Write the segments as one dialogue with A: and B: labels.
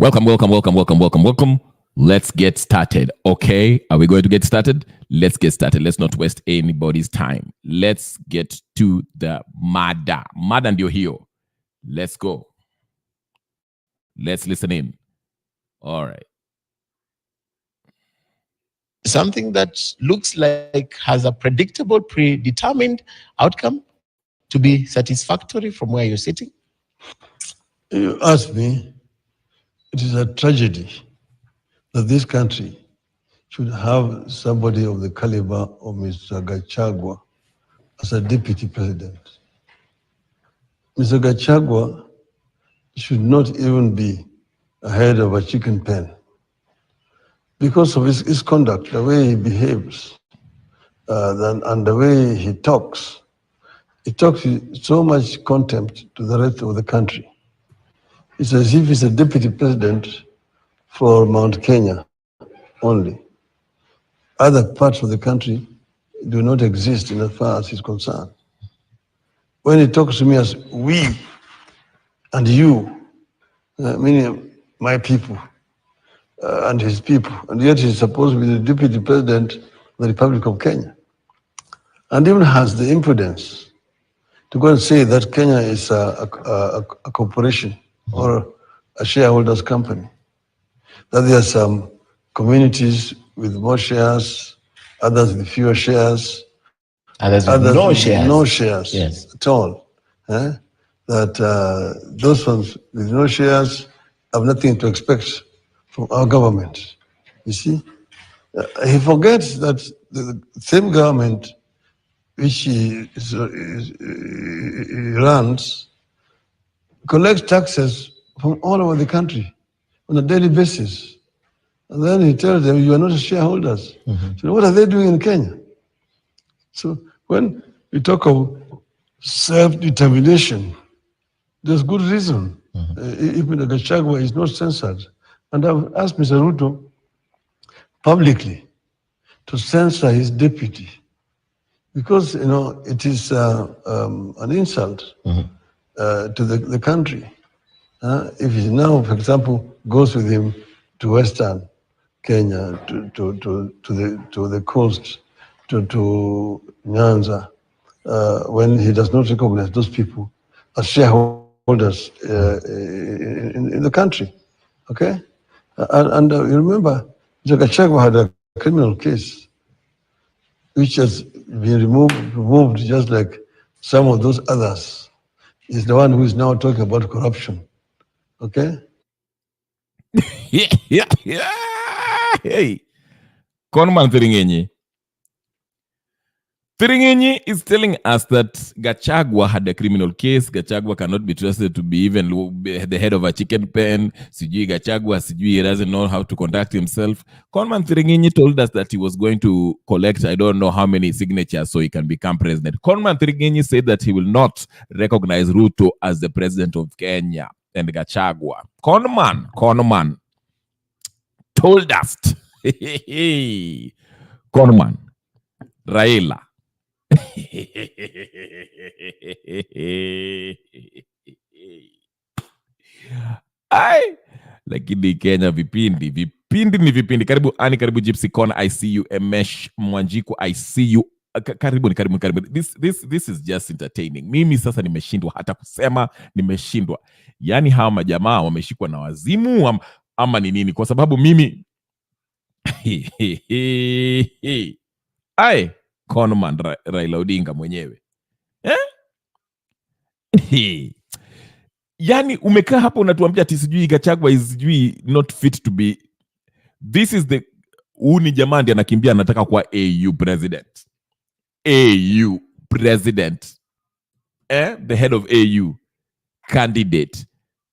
A: Welcome. Let's get started. Okay, are we going to get started? Let's get started. Let's not waste anybody's time. Let's get to the mada. Mada ndio hiyo. Let's go. Let's listen in. All right.
B: Something that looks like has a predictable, predetermined outcome to be satisfactory from where you're sitting?
C: You ask me, it is a tragedy that this country should have somebody of the caliber of Mr. Gachagua as a deputy president. Mr. Gachagua should not even be ahead of a chicken pen because of his conduct, the way he behaves, and the way he talks. He talks with so much contempt to the rest of the country. It's as if he's a deputy president for Mount Kenya only. Other parts of the country do not exist in as far as he's concerned. When he talks to me as we and you, meaning my people and his people, and yet he's supposed to be the deputy president of the Republic of Kenya, and even has the impudence to go and say that Kenya is a corporation or a shareholders company, that there are some communities with more shares, others with fewer shares,
B: others with no shares
C: yes, at all. That those ones with no shares have nothing to expect from our government. You see, he forgets that the same government which he runs collects taxes from all over the country on a daily basis. And then he tells them, you are not shareholders. So what are they doing in Kenya? So when we talk of self-determination, there's good reason. Even the Gachagua is not censored. And I've asked Mr. Ruto publicly to censor his deputy because, you know, it is an insult to the country. If he now, for example, goes with him to Western Kenya, to the coast, to Nyanza, when he does not recognize those people as shareholders in the country, okay? And you remember, Gachagua had a criminal case which has been removed just like some of those others. Is the one who is now talking about corruption. Okay?
A: Yeah. Hey. Conman Thiringenyi is telling us that Gachagua had a criminal case. Gachagua cannot be trusted to be even the head of a chicken pen. Sijui Gachagua, he doesn't know how to conduct himself. Conman Thiringenyi told us that he was going to collect, I don't know how many signatures so he can become president. Conman Thiringenyi said that he will not recognize Ruto as the president of Kenya and Gachagua. Conman told us. Conman, Raila. Ai, lakini Kenya vipindi ni vipindi. Karibu Gypsy Corner, I see you. Emesh Mwanjiku, I see you. Karibu. This is just entertaining. Mimi sasa nimeshindwa hata kusema, nimeshindwa. Yani hawa majamaa wameshikwa na wazimu ama ni nini? Kwa sababu mimi ai Conman Raila Odinga mwenyewe. Yani umekaa hapo unatuambia ati sijui Gachagua is sijui not fit to be. This is the uni jamani anakimbia anataka kuwa AU president. AU president. The head of AU candidate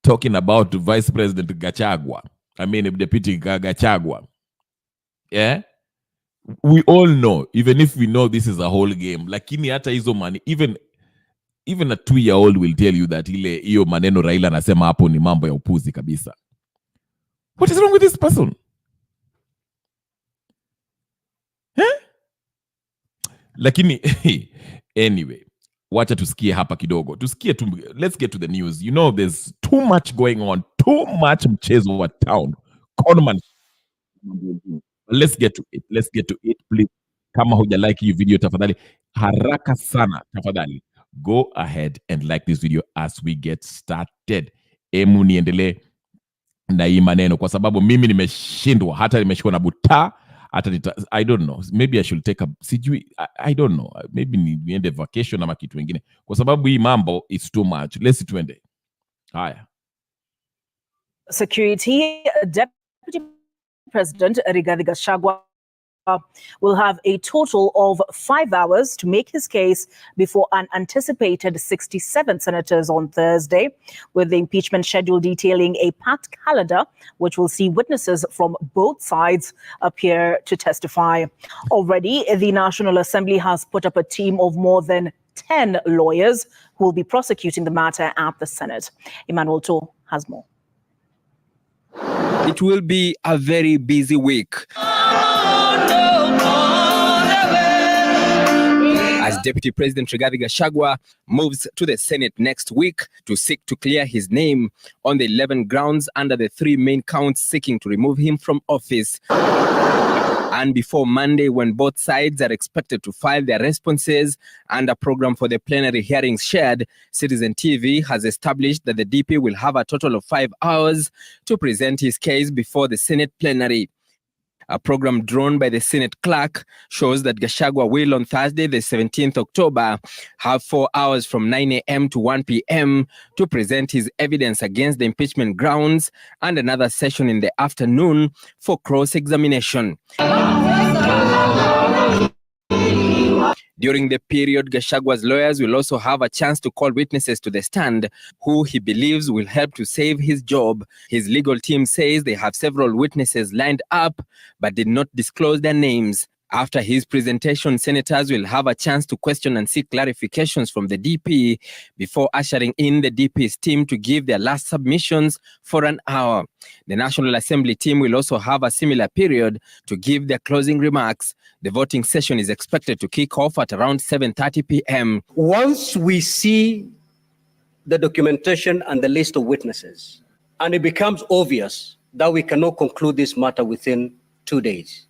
A: talking about Vice President Gachagua. I mean Deputy Gachagua. Yeah? We all know, even if we know this is a whole game, lakini hata hizo money, even a 2-year-old will tell you that hiyo maneno Raila anasema hapo ni mambo ya upuzi kabisa. What is wrong with this person? Lakini anyway, wacha tusikie hapa kidogo. Let's get to the news. You know, there's too much going on. too much mchezo wa town. Conman. Let's get to it please. Kama huja like hii video tafadhali, haraka sana tafadhali, go ahead and like this video as we get started. Emu niendelee na hii maneno kwa sababu mimi nimeshindwa, hata nimeshikwa na buta, hata I don't know, maybe I should take a sijui, I don't know, maybe niende vacation ama kitu kingine kwa sababu hii mambo is too much. Let's tuende. Haya.
D: Security Deputy President Rigathi Gachagua will have a total of 5 hours to make his case before an anticipated 67 senators on Thursday, with the impeachment schedule detailing a packed calendar, which will see witnesses from both sides appear to testify. Already, the National Assembly has put up a team of more than 10 lawyers who will be prosecuting the matter at the Senate. Emmanuel To has more.
E: It will be a very busy week. As Deputy President Rigathi Gachagua moves to the Senate next week to seek to clear his name on the 11 grounds under the 3 main counts seeking to remove him from office. And before Monday, when both sides are expected to file their responses and a program for the plenary hearings shared, Citizen TV has established that the DP will have a total of 5 hours to present his case before the Senate plenary. A program drawn by the Senate clerk shows that Gachagua will on Thursday, the 17th October, have 4 hours from 9 a.m. to 1 p.m. to present his evidence against the impeachment grounds, and another session in the afternoon for cross-examination. During the period, Gachagua's lawyers will also have a chance to call witnesses to the stand who he believes will help to save his job. His legal team says they have several witnesses lined up but did not disclose their names. After his presentation, senators will have a chance to question and seek clarifications from the DP before ushering in the DP's team to give their last submissions for an hour. The National Assembly team will also have a similar period to give their closing remarks. The voting session is expected to kick off at around 7:30 p.m.
F: Once we see the documentation and the list of witnesses, and it becomes obvious that we cannot conclude this matter within 2 days,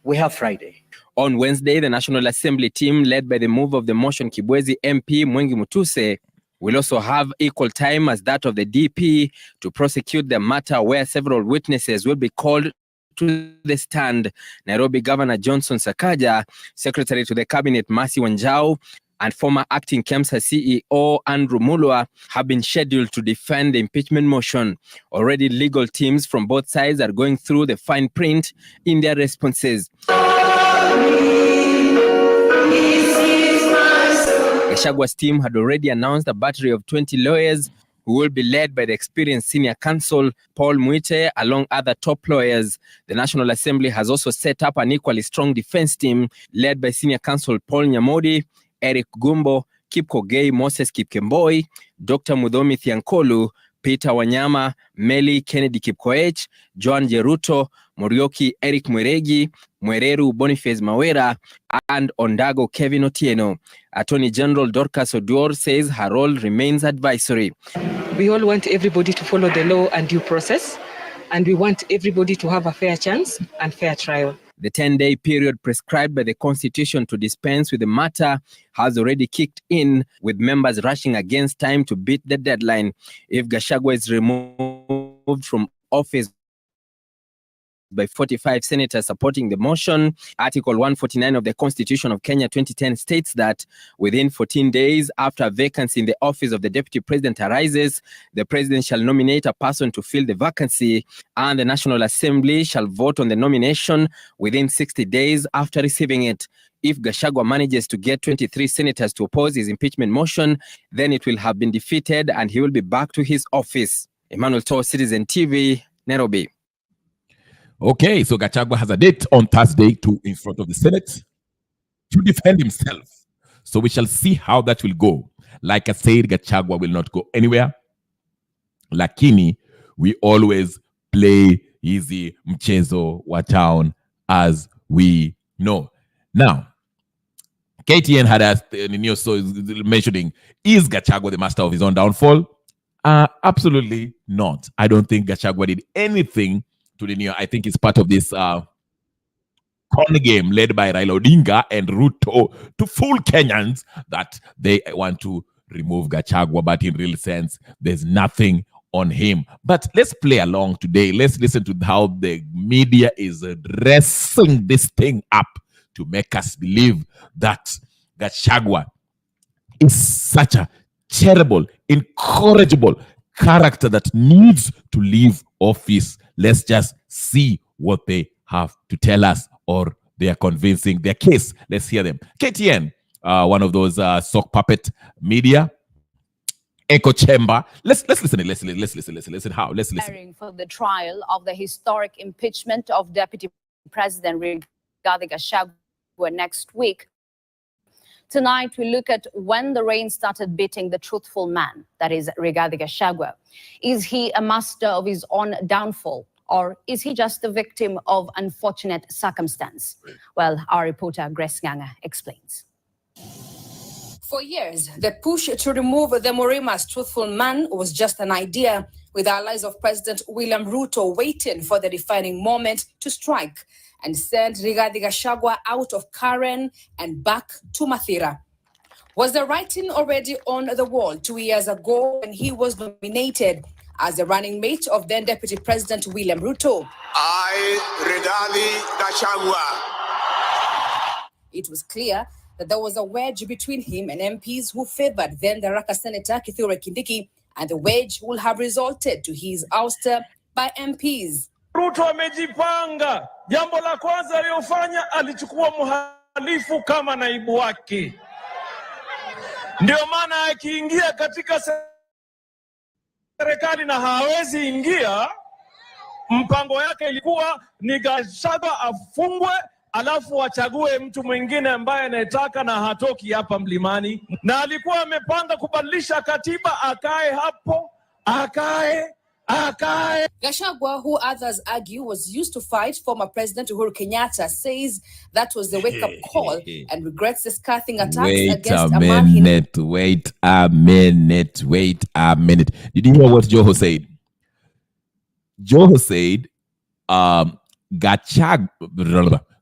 F: we have Friday.
E: On Wednesday, the National Assembly team, led by the move of the motion Kibwezi MP Mwengi Mutuse, will also have equal time as that of the DP to prosecute the matter, where several witnesses will be called to the stand. Nairobi Governor Johnson Sakaja, Secretary to the Cabinet Mercy Wanjau, and former acting KEMSA CEO Andrew Mulwa have been scheduled to defend the impeachment motion. Already, legal teams from both sides are going through the fine print in their responses. Gachagua's team had already announced a battery of 20 lawyers who will be led by the experienced senior counsel Paul Muite, along other top lawyers. The National Assembly has also set up an equally strong defense team led by senior counsel Paul Nyamodi, Eric Gumbo, Kip Kogei, Moses Kipkemboi, Dr. Mudhomi Thiankolu, Peter Wanyama, Meli Kennedy Kipkoech, Joan Jeruto, Morioki Eric Mweregi, Mwereru Boniface Mawera, and Ondago Kevin Otieno. Attorney General Dorcas Oduor says her role remains advisory.
G: We all want everybody to follow the law and due process, and we want everybody to have a fair chance and fair trial.
E: The 10-day period prescribed by the Constitution to dispense with the matter has already kicked in, with members rushing against time to beat the deadline. If Gachagua is removed from office by 45 senators supporting the motion, Article 149 of the Constitution of Kenya 2010 states that within 14 days after a vacancy in the office of the Deputy President arises, the President shall nominate a person to fill the vacancy, and the National Assembly shall vote on the nomination within 60 days after receiving it. If Gachagua manages to get 23 senators to oppose his impeachment motion, then it will have been defeated and he will be back to his office. Emmanuel To, Citizen TV, Nairobi.
A: Okay, so Gachagua has a date on Thursday in front of the Senate to defend himself. So we shall see how that will go. Like I said, Gachagua will not go anywhere. Lakini, we always play easy mchezo wa town, as we know. Now, KTN had asked, so mentioning, is Gachagua the master of his own downfall? Absolutely not. I don't think Gachagua did anything to the new. I think it's part of this con game led by Raila Odinga and Ruto to fool Kenyans that they want to remove Gachagua, but in real sense, there's nothing on him. But let's play along today. Let's listen to how the media is dressing this thing up to make us believe that Gachagua is such a terrible, incorrigible character that needs to leave office. Let's just see what they have to tell us, or they are convincing their case. Let's hear them. KTN, one of those sock puppet media, echo chamber. Let's listen. Let's listen. How? Let's listen.
H: For the trial of the historic impeachment of Deputy President Rigathi Gachagua next week. Tonight, we look at when the rain started beating the truthful man, that is Rigathi Gachagua. Is he a master of his own downfall, or is he just the victim of unfortunate circumstance? Well, our reporter Grace Nganga explains.
I: For years, the push to remove the Murima's truthful man was just an idea, with allies of President William Ruto waiting for the defining moment to strike and send Rigathi Gachagua out of Karen and back to Mathira. Was the writing already on the wall 2 years ago when he was nominated as the running mate of then Deputy President William Ruto?
J: I, Rigathi Gachagua.
I: It was clear that there was a wedge between him and MPs who favored then the Raka Senator Kithure Kindiki, and the wedge will have resulted to his ouster by MPs.
K: Ruto amejipanga. Jambo la kwanza aliyofanya, alichukua mhalifu kama naibu wake. Ndio maana akiingia katika serikali na hawezi ingia, mpango yake ilikuwa ni Gachagua afungwe, alafu wachague mtu mwingine ambaye anataka na hatoki hapa mlimani. Na alikuwa amepanga kubadilisha katiba, akae hapo, akae.
I: Gachagua, who others argue was used to fight former President Uhuru Kenyatta, says that was the wake-up call and regrets the scathing attacks against a man.
A: Wait a minute. Did you hear what Joho said? Joho said,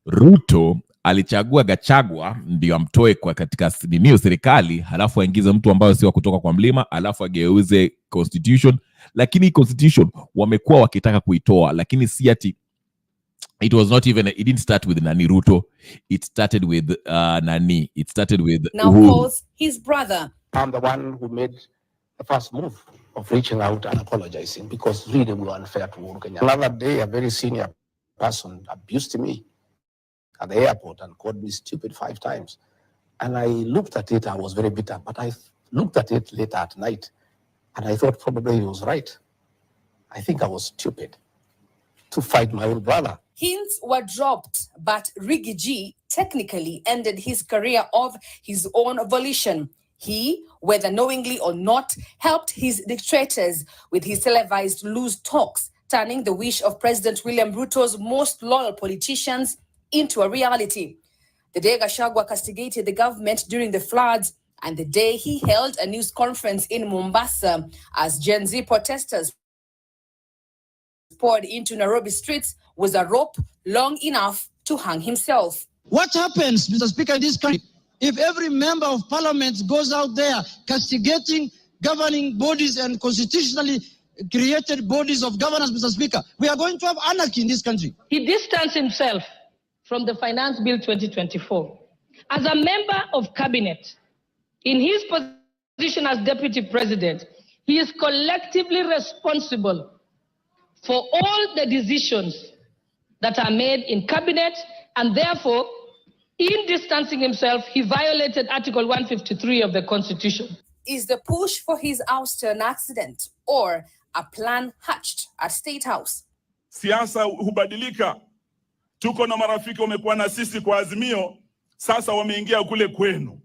A: Ruto alichagua Gachagua ndio amtoe kwa katika nini serikali, halafu aingize mtu ambaye sio kutoka kwa mlima, halafu ageuze constitution. Lakini constitution wamekuwa wakitaka kuitoa, lakini si ati it was not even, it didn't start with Nani Ruto, it started with Nani, it started with
I: now calls his brother.
B: I'm the one who made the first move of reaching out and apologizing, because really we were unfair to Uhuru Kenyatta. Another day, a very senior person abused me at the airport and called me stupid 5 times. And I looked at it, I was very bitter, but I looked at it later at night and I thought probably he was right. I think I was stupid to fight my own brother.
I: Hints were dropped, but Riggy G technically ended his career of his own volition. He, whether knowingly or not, helped his dictators with his televised loose talks, turning the wish of President William Ruto's most loyal politicians into a reality. The day Gachagua castigated the government during the floods, and the day he held a news conference in Mombasa as Gen Z protesters poured into Nairobi streets, was a rope long enough to hang himself.
L: What happens, Mr. Speaker, in this country, if every member of parliament goes out there castigating governing bodies and constitutionally created bodies of governance, Mr. Speaker? We are going to have anarchy in this country.
M: He distanced himself from the Finance Bill 2024. As a member of cabinet, in his position as deputy president, he is collectively responsible for all the decisions that are made in cabinet, and therefore, in distancing himself, he violated Article 153 of the Constitution.
I: Is the push for his ouster an accident or a plan hatched at State House?
K: Siasa hubadilika. Tuko na marafiki wamekuwa na sisi kwa Azimio, sasa wameingia kule kwenu.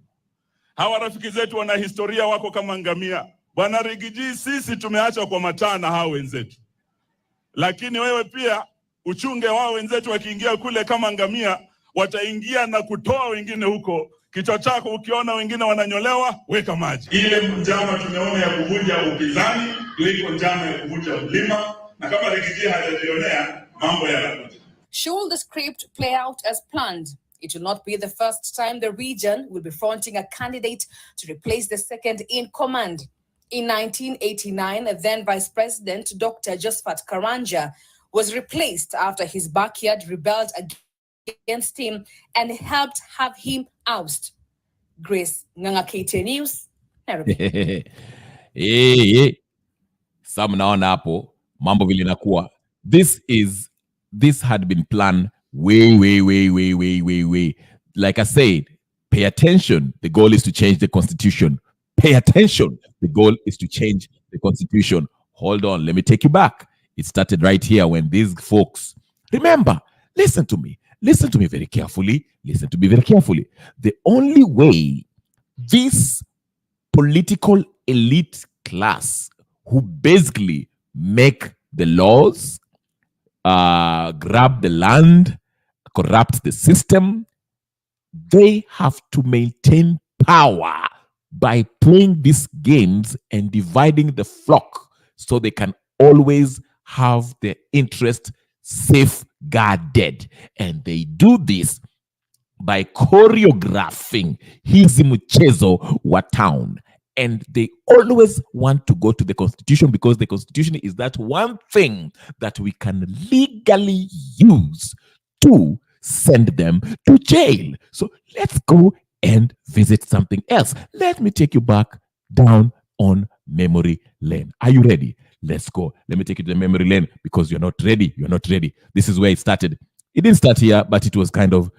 K: Hawa rafiki zetu wana historia, wako kama ngamia. Bwana Rigiji, sisi tumeacha kwa mataa na hao wenzetu. Lakini wewe pia uchunge wao wenzetu wakiingia kule kama ngamia, wataingia na kutoa wengine huko Kichwa chako ukiona wengine wananyolewa, weka maji. Ile njama tumeona ya kuvunja upinzani, liko njama ya kuvunja mlima, na kama Rigiji hajajionea mambo yanakuja.
I: Should the script play out as planned, it will not be the first time the region will be fronting a candidate to replace the second in command. In 1989, then Vice President Dr. Josephat Karanja was replaced after his backyard rebelled against him and helped have him ousted. Grace Nganga, KTN News, Nairobi.
A: Some naona hapo mambo vile inakuwa. This had been planned way. Like I said, pay attention. The goal is to change the constitution. Pay attention. The goal is to change the constitution. Hold on, let me take you back. It started right here when these folks, remember, listen to me very carefully. Listen to me very carefully. The only way this political elite class who basically make the laws, grab the land, corrupt the system, they have to maintain power by playing these games and dividing the flock so they can always have their interest safeguarded. And they do this by choreographing hizi mchezo wa town. And they always want to go to the constitution because the constitution is that one thing that we can legally use to send them to jail. So let's go and visit something else. Let me take you back down on memory lane. Are you ready? Let's go. Let me take you to the memory lane because you're not ready. You're not ready. This is where it started. It didn't start here, but it was kind of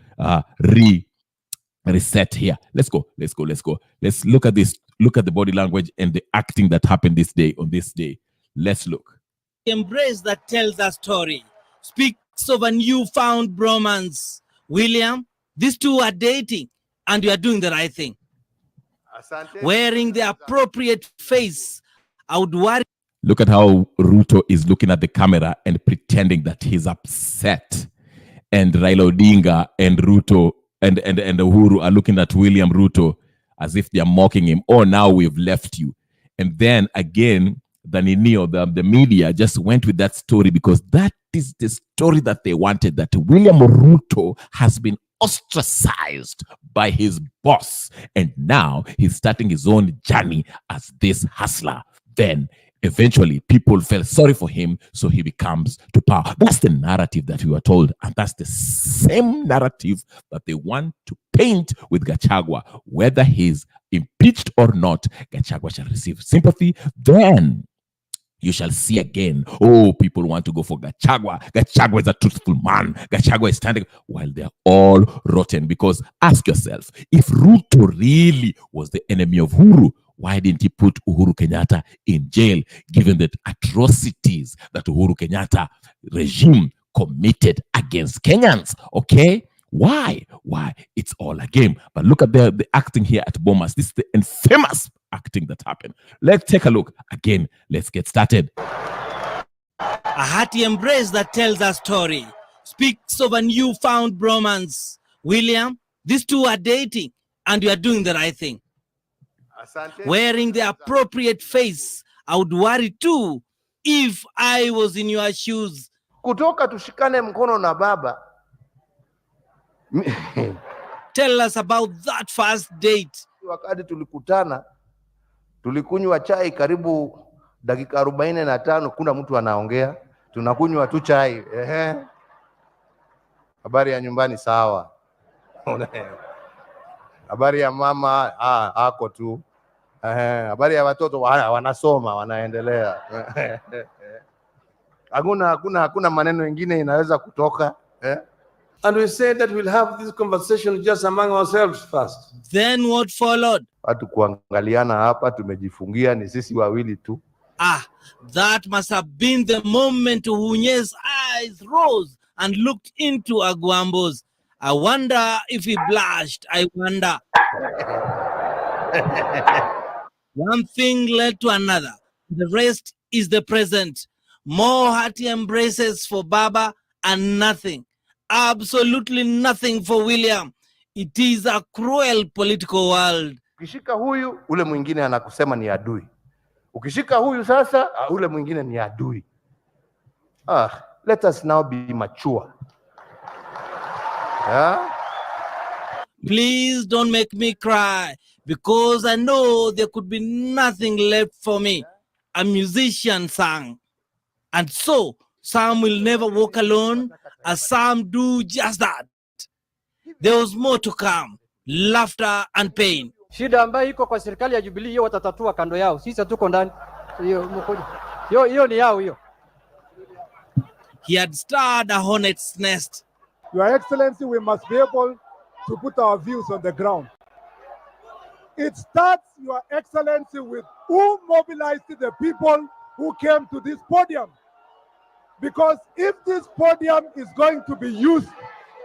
A: reset here. Let's go. Let's look at this. Look at the body language and the acting that happened this day, on this day. Let's look.
N: Embrace that tells a story. Speaks of a newfound bromance. William, these two are dating and you are doing the right thing. Wearing the appropriate face, I would worry.
A: Look at how Ruto is looking at the camera and pretending that he's upset. And Raila Odinga and Ruto and Uhuru are looking at William Ruto as if they are mocking him. Oh, now we've left you. And then again, the media just went with that story because that is the story that they wanted, that William Ruto has been ostracized by his boss. And now he's starting his own journey as this hustler. Then eventually people felt sorry for him, so he becomes to power. That's the narrative that we were told. And that's the same narrative that they want to paint with Gachagua. Whether he's impeached or not, Gachagua shall receive sympathy. Then you shall see again, oh, people want to go for Gachagua. Gachagua is a truthful man. Gachagua is standing while they're all rotten. Because ask yourself, if Ruto really was the enemy of Uhuru, why didn't he put Uhuru Kenyatta in jail, given the atrocities that Uhuru Kenyatta regime committed against Kenyans? Okay? Why? It's all a game. But look at the acting here at Bomas. This is the infamous acting that happened. Let's take a look. Again, let's get started.
N: A hearty embrace that tells a story. Speaks of a newfound bromance. William, these two are dating and you are doing the right thing. Wearing the appropriate face, I would worry too if I was in your shoes.
O: Kutoka tushikane mkono na baba.
N: Tell us about that first date.
O: Wakati tulikutana, tulikunywa chai karibu dakika 45, kuna mtu anaongea, tunakunywa tu chai. Habari ya nyumbani sawa. Habari ya mama ako tu. Habari ya watoto wanasoma, wanaendelea. Hakuna maneno mengine inaweza kutoka.
C: And we said that we'll have this conversation just among ourselves first.
N: Then what followed?
O: Watu kuangaliana hapa, tumejifungia ni sisi wawili tu.
N: That must have been the moment Hunye's eyes rose and looked into Agwambo's. I wonder if he blushed. I wonder. One thing led to another. The rest is the present. More hearty embraces for Baba and nothing. Absolutely nothing for William. It is a cruel political world.
O: Ukishika huyu, ule mwingine anakusema ni adui. Ukishika huyu sasa, ule mwingine ni adui. Let us now be mature.
N: Please don't make me cry, because I know there could be nothing left for me. A musician sang. And so, some will never walk alone, as some do just that. There was more to come, laughter and pain.
P: Shida ambayo iko kwa serikali ya Jubilee hiyo watatatua kando yao. Sisi hatuko ndani. Hiyo ni yao hiyo.
N: He had starred a hornet's nest.
Q: Your Excellency, we must be able to put our views on the ground. It starts, Your Excellency, with who mobilized the people who came to this podium. Because if this podium is going to be used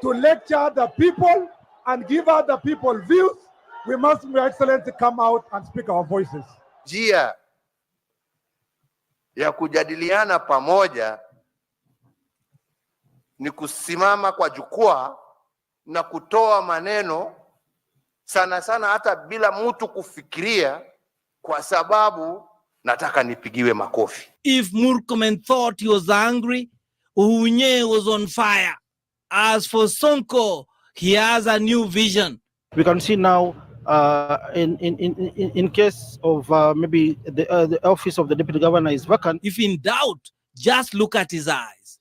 Q: to lecture the people and give other people views, we must, Your Excellency, come out and speak our voices.
O: Njia ya kujadiliana pamoja ni kusimama kwa jukwaa na kutoa maneno sana sana hata bila mtu kufikiria, kwa sababu nataka nipigiwe makofi.
N: If Murkomen thought he was angry, Uhunye was on fire. As for Sonko, he has a new vision.
R: We can see now in case of maybe the office of the deputy governor is vacant.
N: If in doubt, just look at his eyes.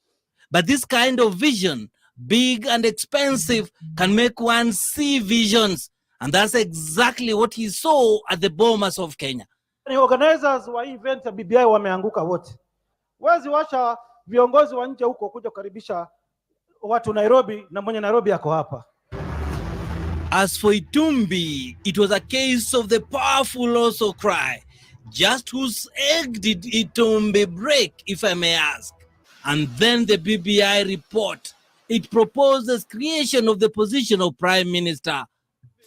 N: But this kind of vision, big and expensive, can make one see visions. And that's exactly what he saw at the Bomas of Kenya.
R: The organizers wa event ya BBI wameanguka wote. Wezi washa viongozi wa nje huko kuja kukaribisha watu Nairobi, na mwenye Nairobi yako hapa.
N: As for Itumbi, it was a case of the powerful also cry. Just whose egg did Itumbi break, if I may ask? And then the BBI report. It proposes creation of the position of Prime Minister,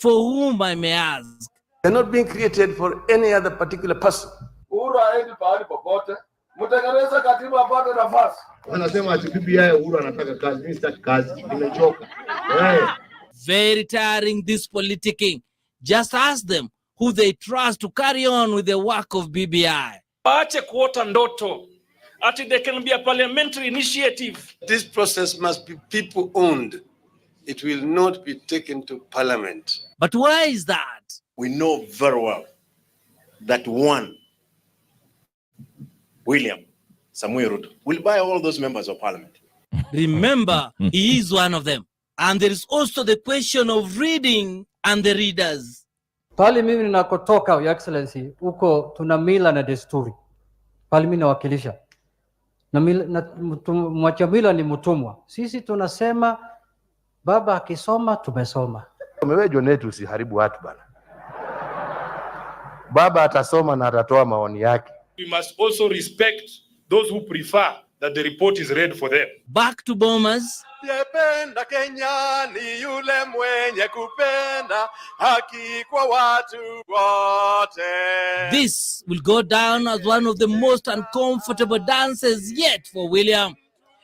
N: for whom I may ask.
S: They're not being created for any other particular person.
N: Very tiring, this politicking. Just ask them who they trust to carry on with the work of BBI.
T: Waache kuota ndoto. There can be a parliamentary initiative.
S: This process must be people owned. It will not be taken to parliament.
N: But why is that?
U: We know very well that one, William Samuel Ruto, will buy all those members of parliament.
N: Remember, he is one of them. And there is also the question of reading and the readers.
P: Pali mimi ninakotoka, Your Excellency, huko tuna mila na desturi. Pali mimi nawakilisha. Na mwacha mila ni mtumwa. Sisi tunasema baba akisoma tumesoma.
O: Wewe Jonetu, usiharibu watu bana. Baba atasoma na atatoa maoni yake.
T: We must also respect those who prefer that the report is read for them.
N: Back to Bomas.
V: Yependa Kenya ni yule mwenye kupenda haki kwa watu wote.
N: This will go down as one of the most uncomfortable dances yet for William.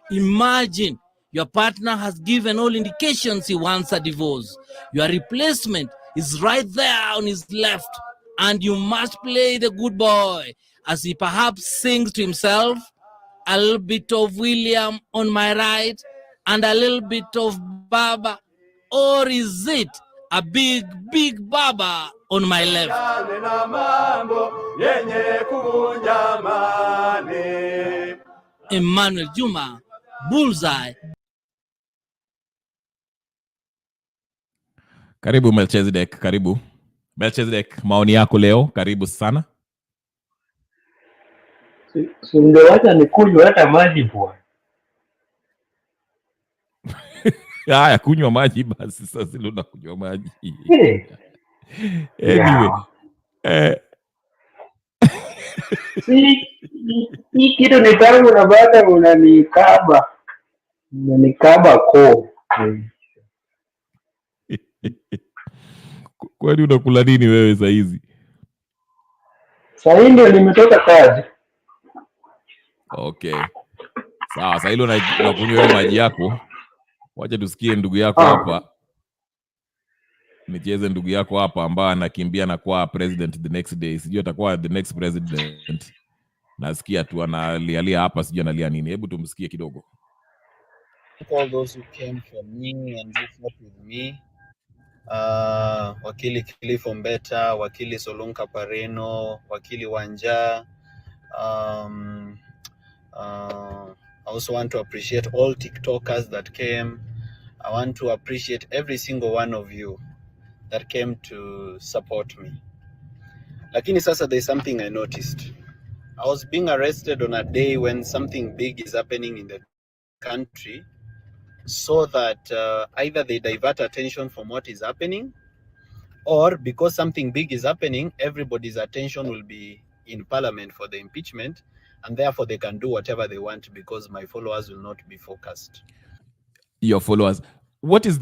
N: Imagine your partner has given all indications he wants a divorce. Your replacement is right there on his left, and you must play the good boy as he perhaps sings to himself, a little bit of William on my right and a little bit of Baba, or is it a big, big Baba on my left? Emmanuel Juma, Bullseye.
A: Karibu Melchizedek, karibu. Melchizedek, maoni yako leo, karibu sana.
W: Ungewacha nikunywe hata maji bwana.
A: Haya, kunywa maji basi, sasa leo nakunywa maji. Anyway.
W: Hii kitu ni tangu na baada unanikaba. Unanikaba ko.
A: Kwani unakula nini wewe saa hizi?
W: Saa hii ndio nimetoka kazi.
A: Okay. Sawa, sasa hilo na kunywa maji yako. Wacha tusikie ndugu yako hapa. nicheze ndugu yako hapa ambaye anakimbia na kuwa president the next day. Sijui atakuwa the next president. Nasikia tu analialia hapa, sijui analia nini. Hebu tumsikie kidogo.
D: All those who came for me and who fought with me. Wakili Cliff Ombeta, Wakili Solonka Pareno, Wakili Wanja. I also want to appreciate all TikTokers that came. I want to appreciate every single one of you that came to support me. Lakini sasa there's something I noticed. I was being arrested on a day when something big is happening in the country, so that either they divert attention from what is happening, or because something big is happening, everybody's attention will be in parliament for the impeachment, and therefore they can do whatever they want because my followers will not be focused.
A: Your followers. What is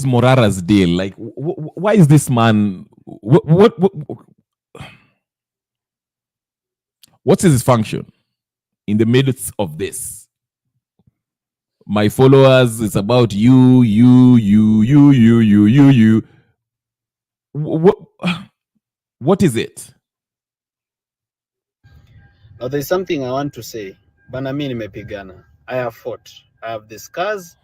A: Morara's deal? Like, why is this man? What's his function in the midst of this? My followers, it's about you. What is it?
D: Now there's something I want to say. Bana mimi nimepigana. I have fought. I have the scars.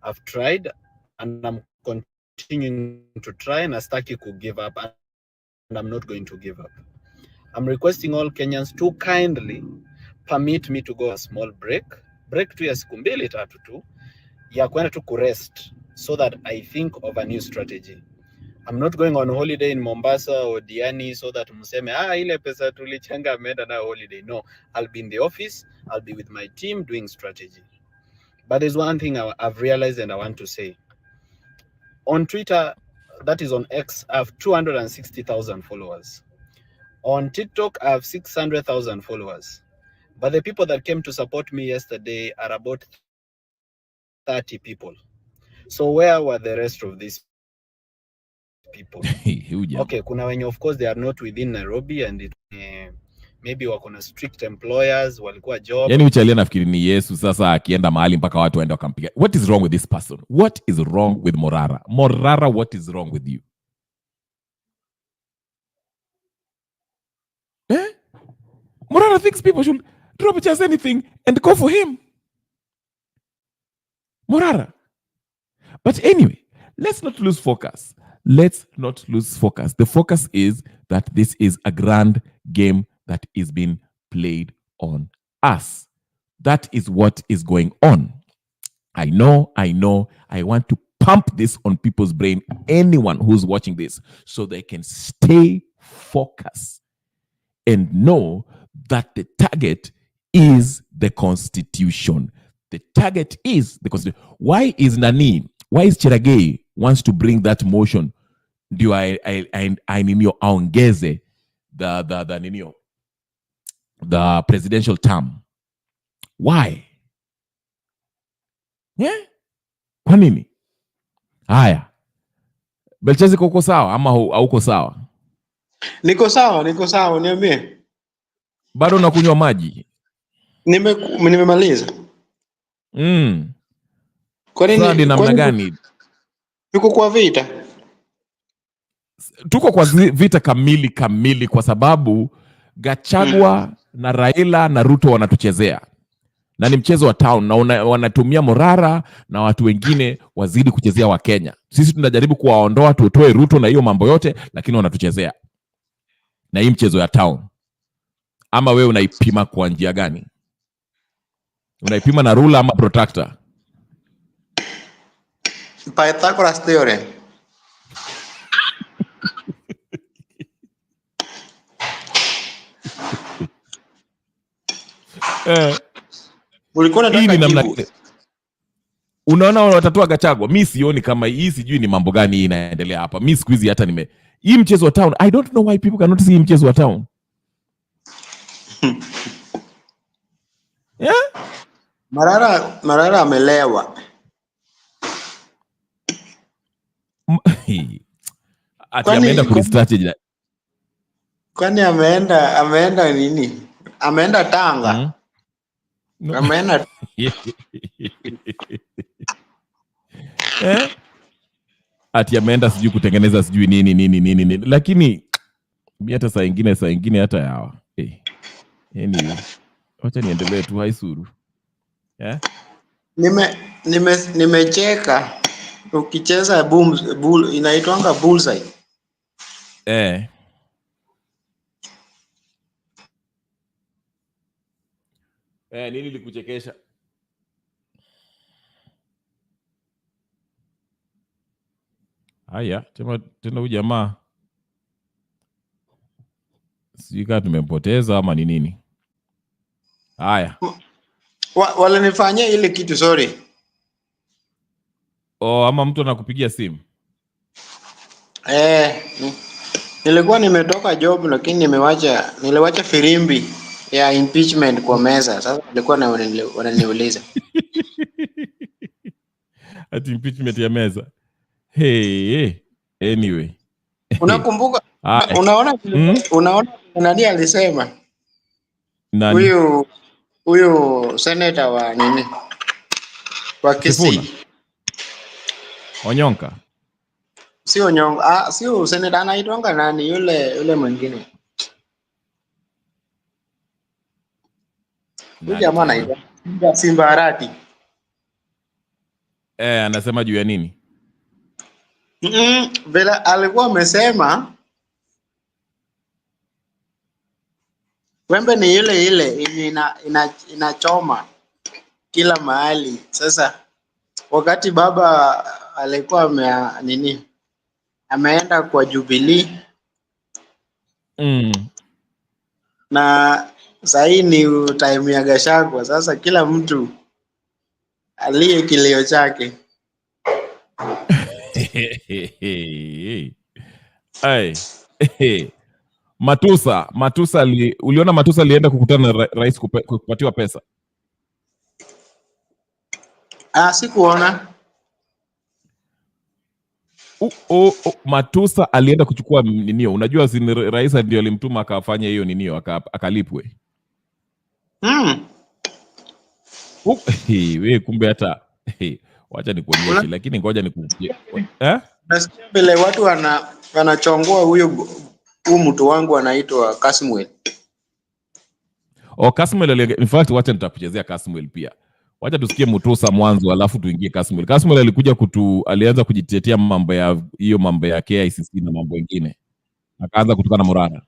D: I've tried, and I'm continuing to try, and Astaki could give up, and I'm not going to give up. I'm requesting all Kenyans to kindly permit me to go a small break tu ya siku mbili tatu tu ya kwenda tu kurest, so that I think of a new strategy. I'm not going on holiday in Mombasa or Diani so that museme ile pesa tulichanga ameenda na holiday. No, I'll be in the office, I'll be with my team doing strategy. But there's one thing I've realized and I want to say. On Twitter, that is on X, I have 260,000 followers. On TikTok, I have 600,000 followers. But the people that came to support me yesterday are about 30 people. So where were the rest of these people? Okay, kuna wenye of course they are not within Nairobi, and maybe wako na strict employers, walikuwa job.
A: Yani uchalia nafikiri ni Yesu sasa akienda mahali mpaka watu waende wakampiga. What is wrong with this person? What is wrong with Morara? Morara, what is wrong with you? Morara thinks people should drop just anything and go for him. Morara. But anyway, let's not lose focus. Let's not lose focus. The focus is that this is a grand game that is being played on us. That is what is going on. I know. I want to pump this on people's brain, anyone who's watching this, so they can stay focused and know that the target is the Constitution. The target is the Constitution. Why is Cherargei wants to bring that motion? Do I aongeze the presidential term? Why? Yeah? Kwa nini? Haya. Belchezi uko sawa ama hauko sawa?
F: Niko sawa, niambie.
A: Bado unakunywa maji?
F: Nimemaliza.
A: Kwa nini namna gani?
F: Tuko kwa vita.
A: Tuko kwa vita kamili kwa sababu Gachagua na Raila na Ruto wanatuchezea. Na ni mchezo wa town na wanatumia Morara na watu wengine wazidi kuchezea wa Kenya. Sisi tunajaribu kuwaondoa tutoe Ruto na hiyo mambo yote, lakini wanatuchezea. Na hii mchezo ya town. Ama wewe unaipima kwa njia gani? Unaipima na ruler ama protractor?
F: Pythagoras theorem.
A: Unaona watatua Gachagua. Mimi sioni kama hii, sijui ni mambo gani hii inaendelea hapa. Mimi siku hizi hata hii mchezo wa town, I don't know why people cannot see hii mchezo wa town. Yeah?
F: Marara amelewa.
A: Ati ameenda ku strategy.
F: Kwani ameenda nini? Ameenda Tanga. No. Ameenda
A: ati ameenda sijui kutengeneza sijui nini, lakini mi hata saa ingine hata yawa anyway, wacha niendelee tu. Haisuru
F: Nimecheka ukicheza inaitwanga bullseye.
A: Nini likuchekesha? Haya, tena huyu jamaa sijui kama tumempoteza ama ni nini. Haya,
F: walinifanyia ile kitu, sorry.
A: Ama mtu anakupigia simu?
F: Nilikuwa nimetoka job lakini niliwacha firimbi ya impeachment kwa meza. Sasa walikuwa wananiuliza
A: ati impeachment ya meza. Hey, anyway.
F: Unakumbuka? Unaona nani alisema?
A: Nani?
F: Huyu senator wa nini? Wa Kisii.
A: Onyonka.
F: Sio Onyonka, sio senator, anaitwanga nani yule mwingine? Huyu jamaa anaitwa Simbarati.
A: Anasema juu ya nini?
F: Vile alikuwa amesema wembe ni ile inachoma kila mahali. Sasa wakati baba alikuwa ameenda kwa Jubilee na sahii ni time ya Gachagua. Sasa kila mtu aliye kilio chake.
A: Matusa uliona Matusa alienda kukutana na rais kupatiwa pesa?
F: Sikuona.
A: Matusa alienda kuchukua ninio. Unajua si rais ndio alimtuma akafanya hiyo ninio akalipwe. Wewe kumbe hata wacha nikuonyeshe, lakini ngoja nikuonyeshe.
F: Nasikia vile watu wanachongoa huyu mtu wangu anaitwa Kasmuel.
A: Kasmuel, in fact wacha nitakuchezea Kasmuel pia. Wacha tusikie Mutusa mwanzo alafu tuingie Kasmuel. Kasmuel alikuja alianza kujitetea mambo ya KICC na mambo mengine. Akaanza kutukana Morana.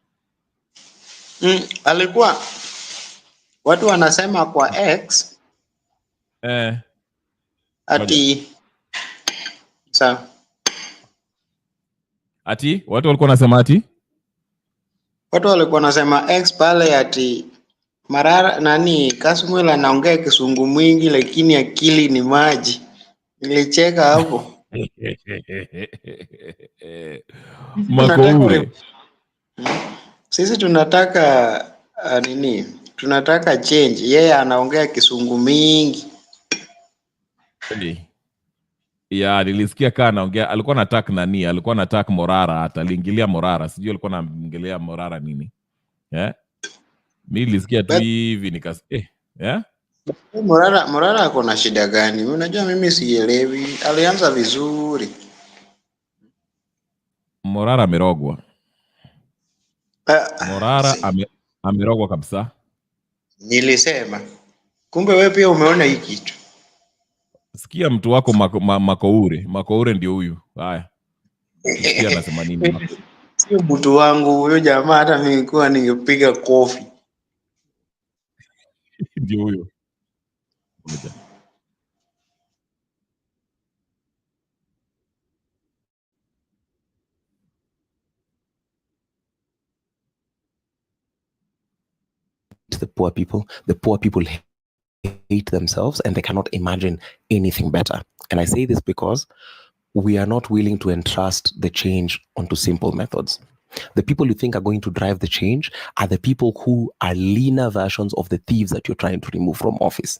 F: Alikuwa watu wanasema kwa X ati
A: watu walikuwa wanasema
F: watu walikuwa wanasema X pale ati Kasmuel anaongea kisungu mwingi lakini akili ni maji. Nilicheka hapo.
A: Makoure.
F: Sisi tunataka tunataka change. Yeye anaongea kisungu mingi.
A: Nilisikia anaongea, alikuwa anataka nani? Alikuwa anataka Morara, hata aliingilia Morara. Sijui alikuwa anaingilia Morara nini. Mimi nilisikia tu hivi
F: Morara ako na shida gani? Unajua mimi sielewi. Alianza vizuri.
A: Morara amerogwa. Morara amerogwa kabisa.
F: Nilisema. Kumbe wewe pia umeona hii kitu.
A: Sikia mtu wako Makoure. Makoure ndio huyu. Haya. Sikia anasema nini?
F: Sio mtu wangu huyo jamaa, hata mimi nilikuwa ningepiga kofi.
A: Ndio huyo.
E: The poor people hate themselves and they cannot imagine anything better. And I say this because we are not willing to entrust the change onto simple methods. The people you think are going to drive the change are the people who are leaner versions of the thieves that you're trying to remove from office.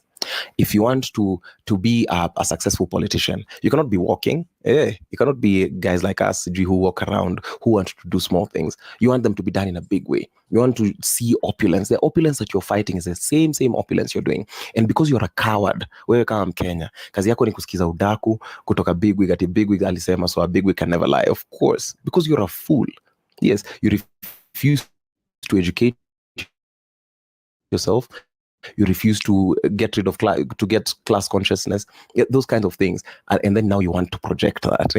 E: If you want to be a successful politician, you cannot be walking. You cannot be guys like us who walk around, who want to do small things. You want them to be done in a big way. You want to see opulence. The opulence that you're fighting is the same opulence you're doing. And because you're a coward, wewe kama Mkenya, kazi yako ni kusikiza udaku kutoka bigwig ati bigwig alisema so a bigwig can never lie. Of course, because you're a fool. Yes, you refuse to educate yourself. You refuse to get rid of class consciousness, those kinds of things. And then now you want to project that.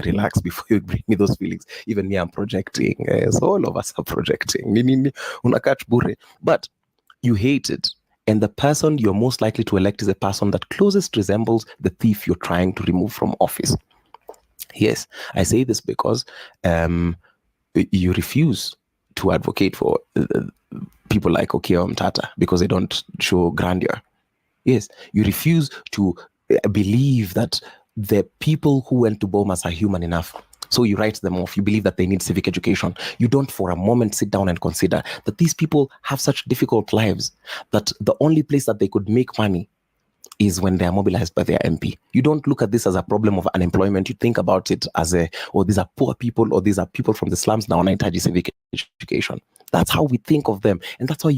E: Relax before you bring me those feelings. Even me, I'm projecting. So all of us are projecting. Unakach bure. But you hate it. And the person you're most likely to elect is a person that closest resembles the thief you're trying to remove from office. Yes, I say this because you refuse to advocate for people like Okiya Mtata because they don't show grandeur. Yes, you refuse to believe that the people who went to Bomas are human enough. So you write them off. You believe that they need civic education. You don't for a moment sit down and consider that these people have such difficult lives that the only place that they could make money is when they are mobilized by their MP. You don't look at this as a problem of unemployment. You think about it as these are poor people, or these are people from the slums now wanahitaji civic education. That's how we think of them. And that's why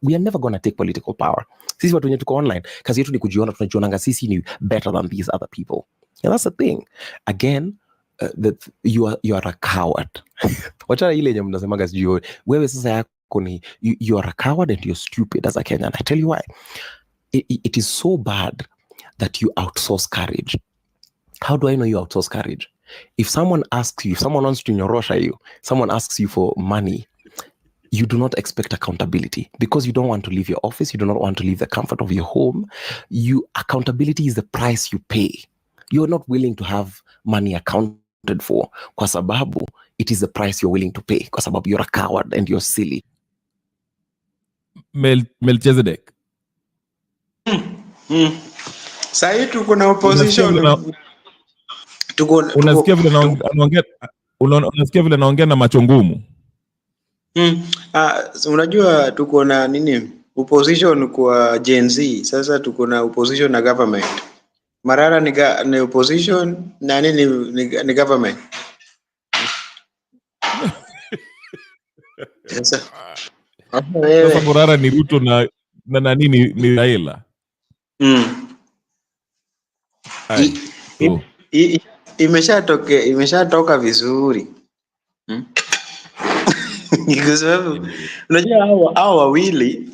E: we are never going to take political power. Sisi watu wenye tuko online, kazi yetu ni kujiona, tunajionanga sisi ni better than these other people. And that's the thing. Again, that you are a coward. Wachana ile yenye mnasemaga sijui wewe sasa yako ni you are a coward and you're stupid as a Kenyan. I tell you why. It is so bad that you outsource courage. How do I know you outsource courage? If someone asks you, if someone wants to nyorosha you, someone asks you for money, you do not expect accountability because you don't want to leave your office. You do not want to leave the comfort of your home. Accountability is the price you pay. You're not willing to have money accounted for kwa sababu it is the price you're willing to pay kwa sababu you're a coward and you're silly.
A: Melchizedek.
F: Sahii tuko na opposition.
A: Unasikia vile naongea na macho ngumu.
F: Unajua tuko na nini opposition kwa Gen Z. Sasa tuko na opposition na government. Marara ni opposition na nini ni government. Sasa
A: Marara ni Ruto na nani ni Raila.
F: Imeshatoka vizuri. Kwa sababu unajua hao wawili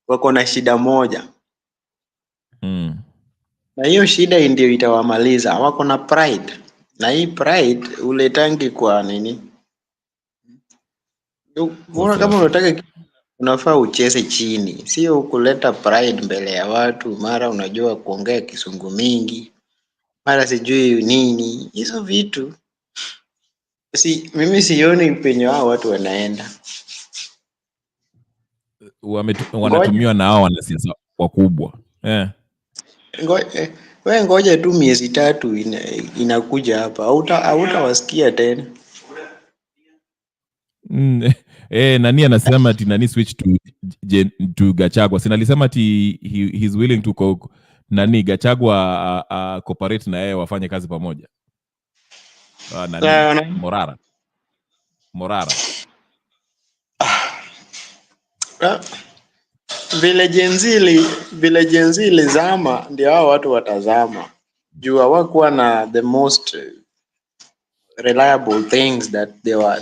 F: wako na shida moja. Na hiyo shida ndio itawamaliza. Wako na pride. Na hii pride uletangi kwa nini? Mbona kama unataka unafaa ucheze chini. Sio kuleta pride mbele ya watu. Mara unajua kuongea kisungu mingi. Mara sijui nini. Hizo vitu. Mimi sioni penye hao watu wanaenda.
A: Wanatumiwa na hao wanasiasa wakubwa.
F: Wewe ngoja tu miezi 3 inakuja hapa. Hautawasikia tena.
A: Nani anasema ati nani switch to Gachagua. Sina alisema ati he's willing to nani Gachagua cooperate na yeye wafanye kazi pamoja. Nani Morara.
F: Vile Gen Z ilizama ndio hao watu watazama. Juu hawakuwa na the most reliable things that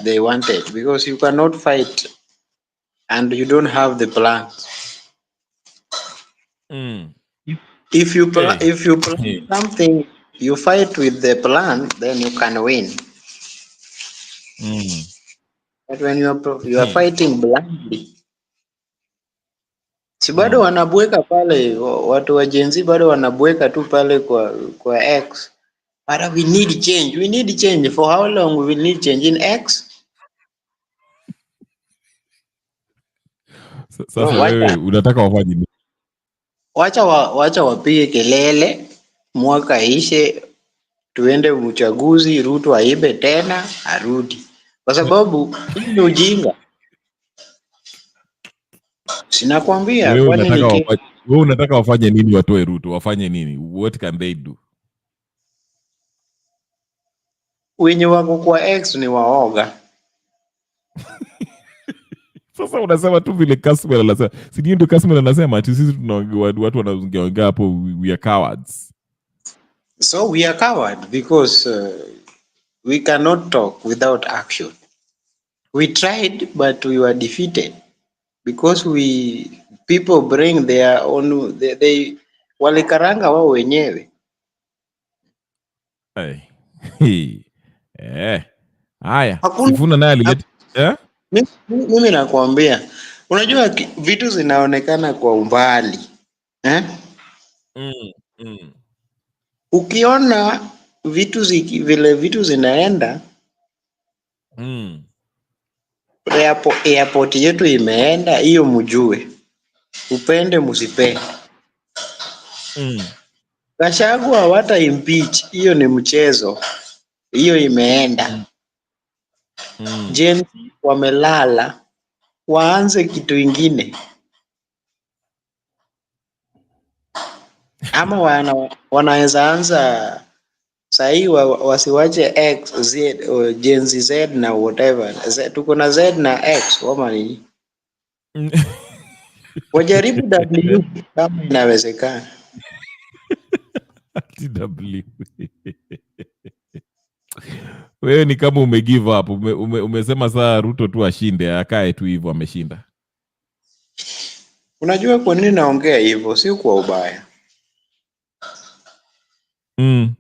F: they wanted, because you cannot fight and you don't have the plan. If you plan something, you fight with the plan, then you can win. But when you are fighting blindly, si bado wanabweka pale, watu wa Gen Z bado wanabweka tu pale kwa X. But we need change. We need change. For how long we will need change in X?
A: Sasa wewe unataka wafanye nini?
F: Wacha wapige kelele, mwaka ishe, tuende uchaguzi, Ruto aibe tena, arudi. kwa sababu hii ni ujinga. Sinakwambia,
A: wewe unataka wafanye nini? Watoe Ruto wafanye nini? What can they do?
F: wenye wako kwa X ni waoga.
A: Sasa unasema tu vile Conman anasema. Si ndio Conman anasema ati sisi tunaongea watu wanaongea hapo, we are cowards.
F: So we are coward because we cannot talk without action. We tried but we were defeated because people bring their own they walikaranga wao wenyewe.
A: Haya, Sifuna naye alileta
F: mimi nakwambia, unajua vitu zinaonekana kwa umbali Ukiona vile vitu zinaenda airport yetu imeenda, hiyo mjue, upende musipende. Gachagua hawata impeach, hiyo ni mchezo, hiyo imeenda. Gen wamelala, waanze kitu ingine, ama wanaweza anza sahii wasiwache X, Z, Gen Z na whatever. Tuko na Z na X wama nini? Wajaribu W kama inawezekana.
A: W. Wewe ni kama umegive up, umesema saa Ruto tu ashinde, akae tu hivyo ameshinda.
F: Unajua kwa nini naongea hivyo? Si kwa ubaya.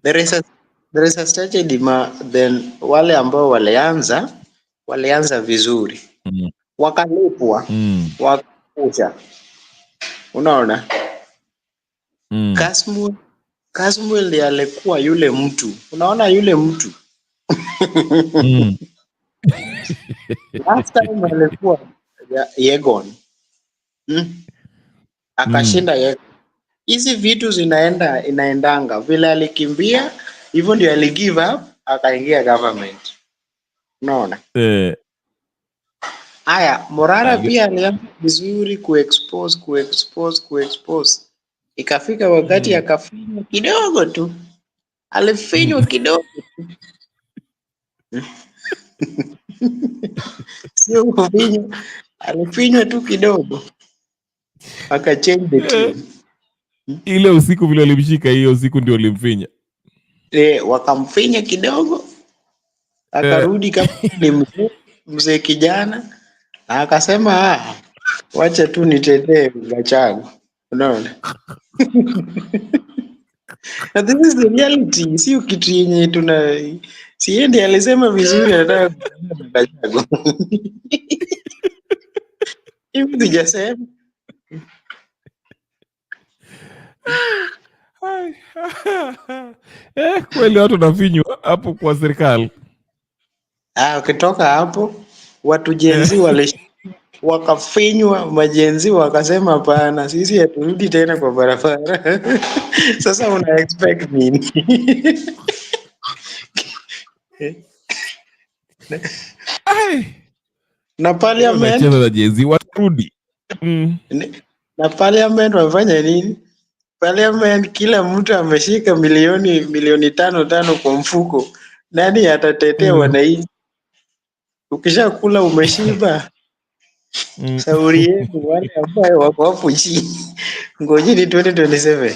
F: There is a strategy then wale ambao walianza vizuri. Wakalipwa. Wakakuja. Unaona? Kasmu ndiye alikuwa yule mtu. Unaona yule mtu? Last time alikuwa Yegon. Akashinda Yegon. Hizi vitu inaendanga vile alikimbia, hivyo ndio aligive up, akaingia government. Unaona? Haya, Morara pia alianza vizuri kuexpose. Ikafika wakati akafinywa kidogo tu. Alifinywa kidogo tu. Sio kufinywa, alifinywa tu kidogo. Aka change the team.
A: Ile usiku vile alimshika, hiyo usiku ndio alimfinya.
F: Wakamfinya kidogo. Akarudi kama ni mzee kijana. Na akasema wacha tu nitetee Gachagua. Unaona? Na this is the reality. Sio kitu yenye siendi alisema vizuri anataka kutumia Gachagua. Hivi sijasema.
A: Kweli watu nafinywa hapo kwa serikali.
F: Ukitoka hapo watu jenzi wale wakafinywa, majenzi wakasema hapana, sisi haturudi tena kwa barabara. Sasa una expect nini? Na parliament
A: na jenzi watarudi.
F: Na parliament wafanya nini? Parliament kila mtu ameshika milioni tano kwa mfuko. Nani atatetea wananchi? Ukishakula umeshiba. Sauri yenu wale ambao wako hapo chini. Ngojeni 2027.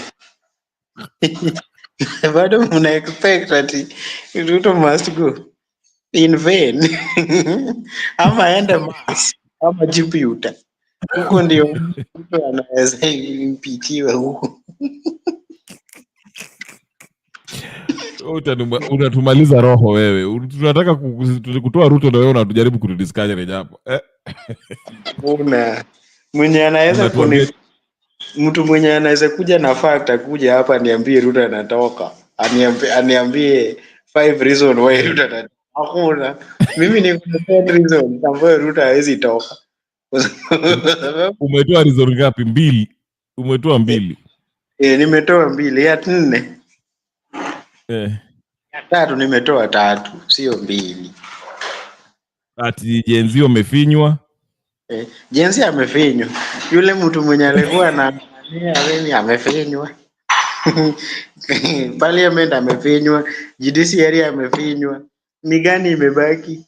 F: Bado mna expect ati Ruto must go in vain. Ama enda Mars ama Jupiter. Huko ndio mtu anaweza impitiwa huko.
A: Unatumaliza roho wewe. Tunataka kutoa Ruto na wewe unatujaribu kutudiscourage hapo.
F: Mwenye anaweza mtu mwenye anaweza kuja na fact akuja hapa niambie Ruto anatoka. Aniambie 5 reason why Ruto anatoka. Hakuna. Mimi ni 10 reason ambayo Ruto hawezi toka.
A: Umetoa reason ngapi? 2. Umetoa 2.
F: Nimetoa 2, ya 4. Ya 3 nimetoa 3, sio 2.
A: Ati jenzi umefinywa.
F: Jenzi amefinywa. Yule mtu mwenye alikuwa na nia amefinywa. Parliament amefinywa, judiciary amefinywa. Ni gani imebaki?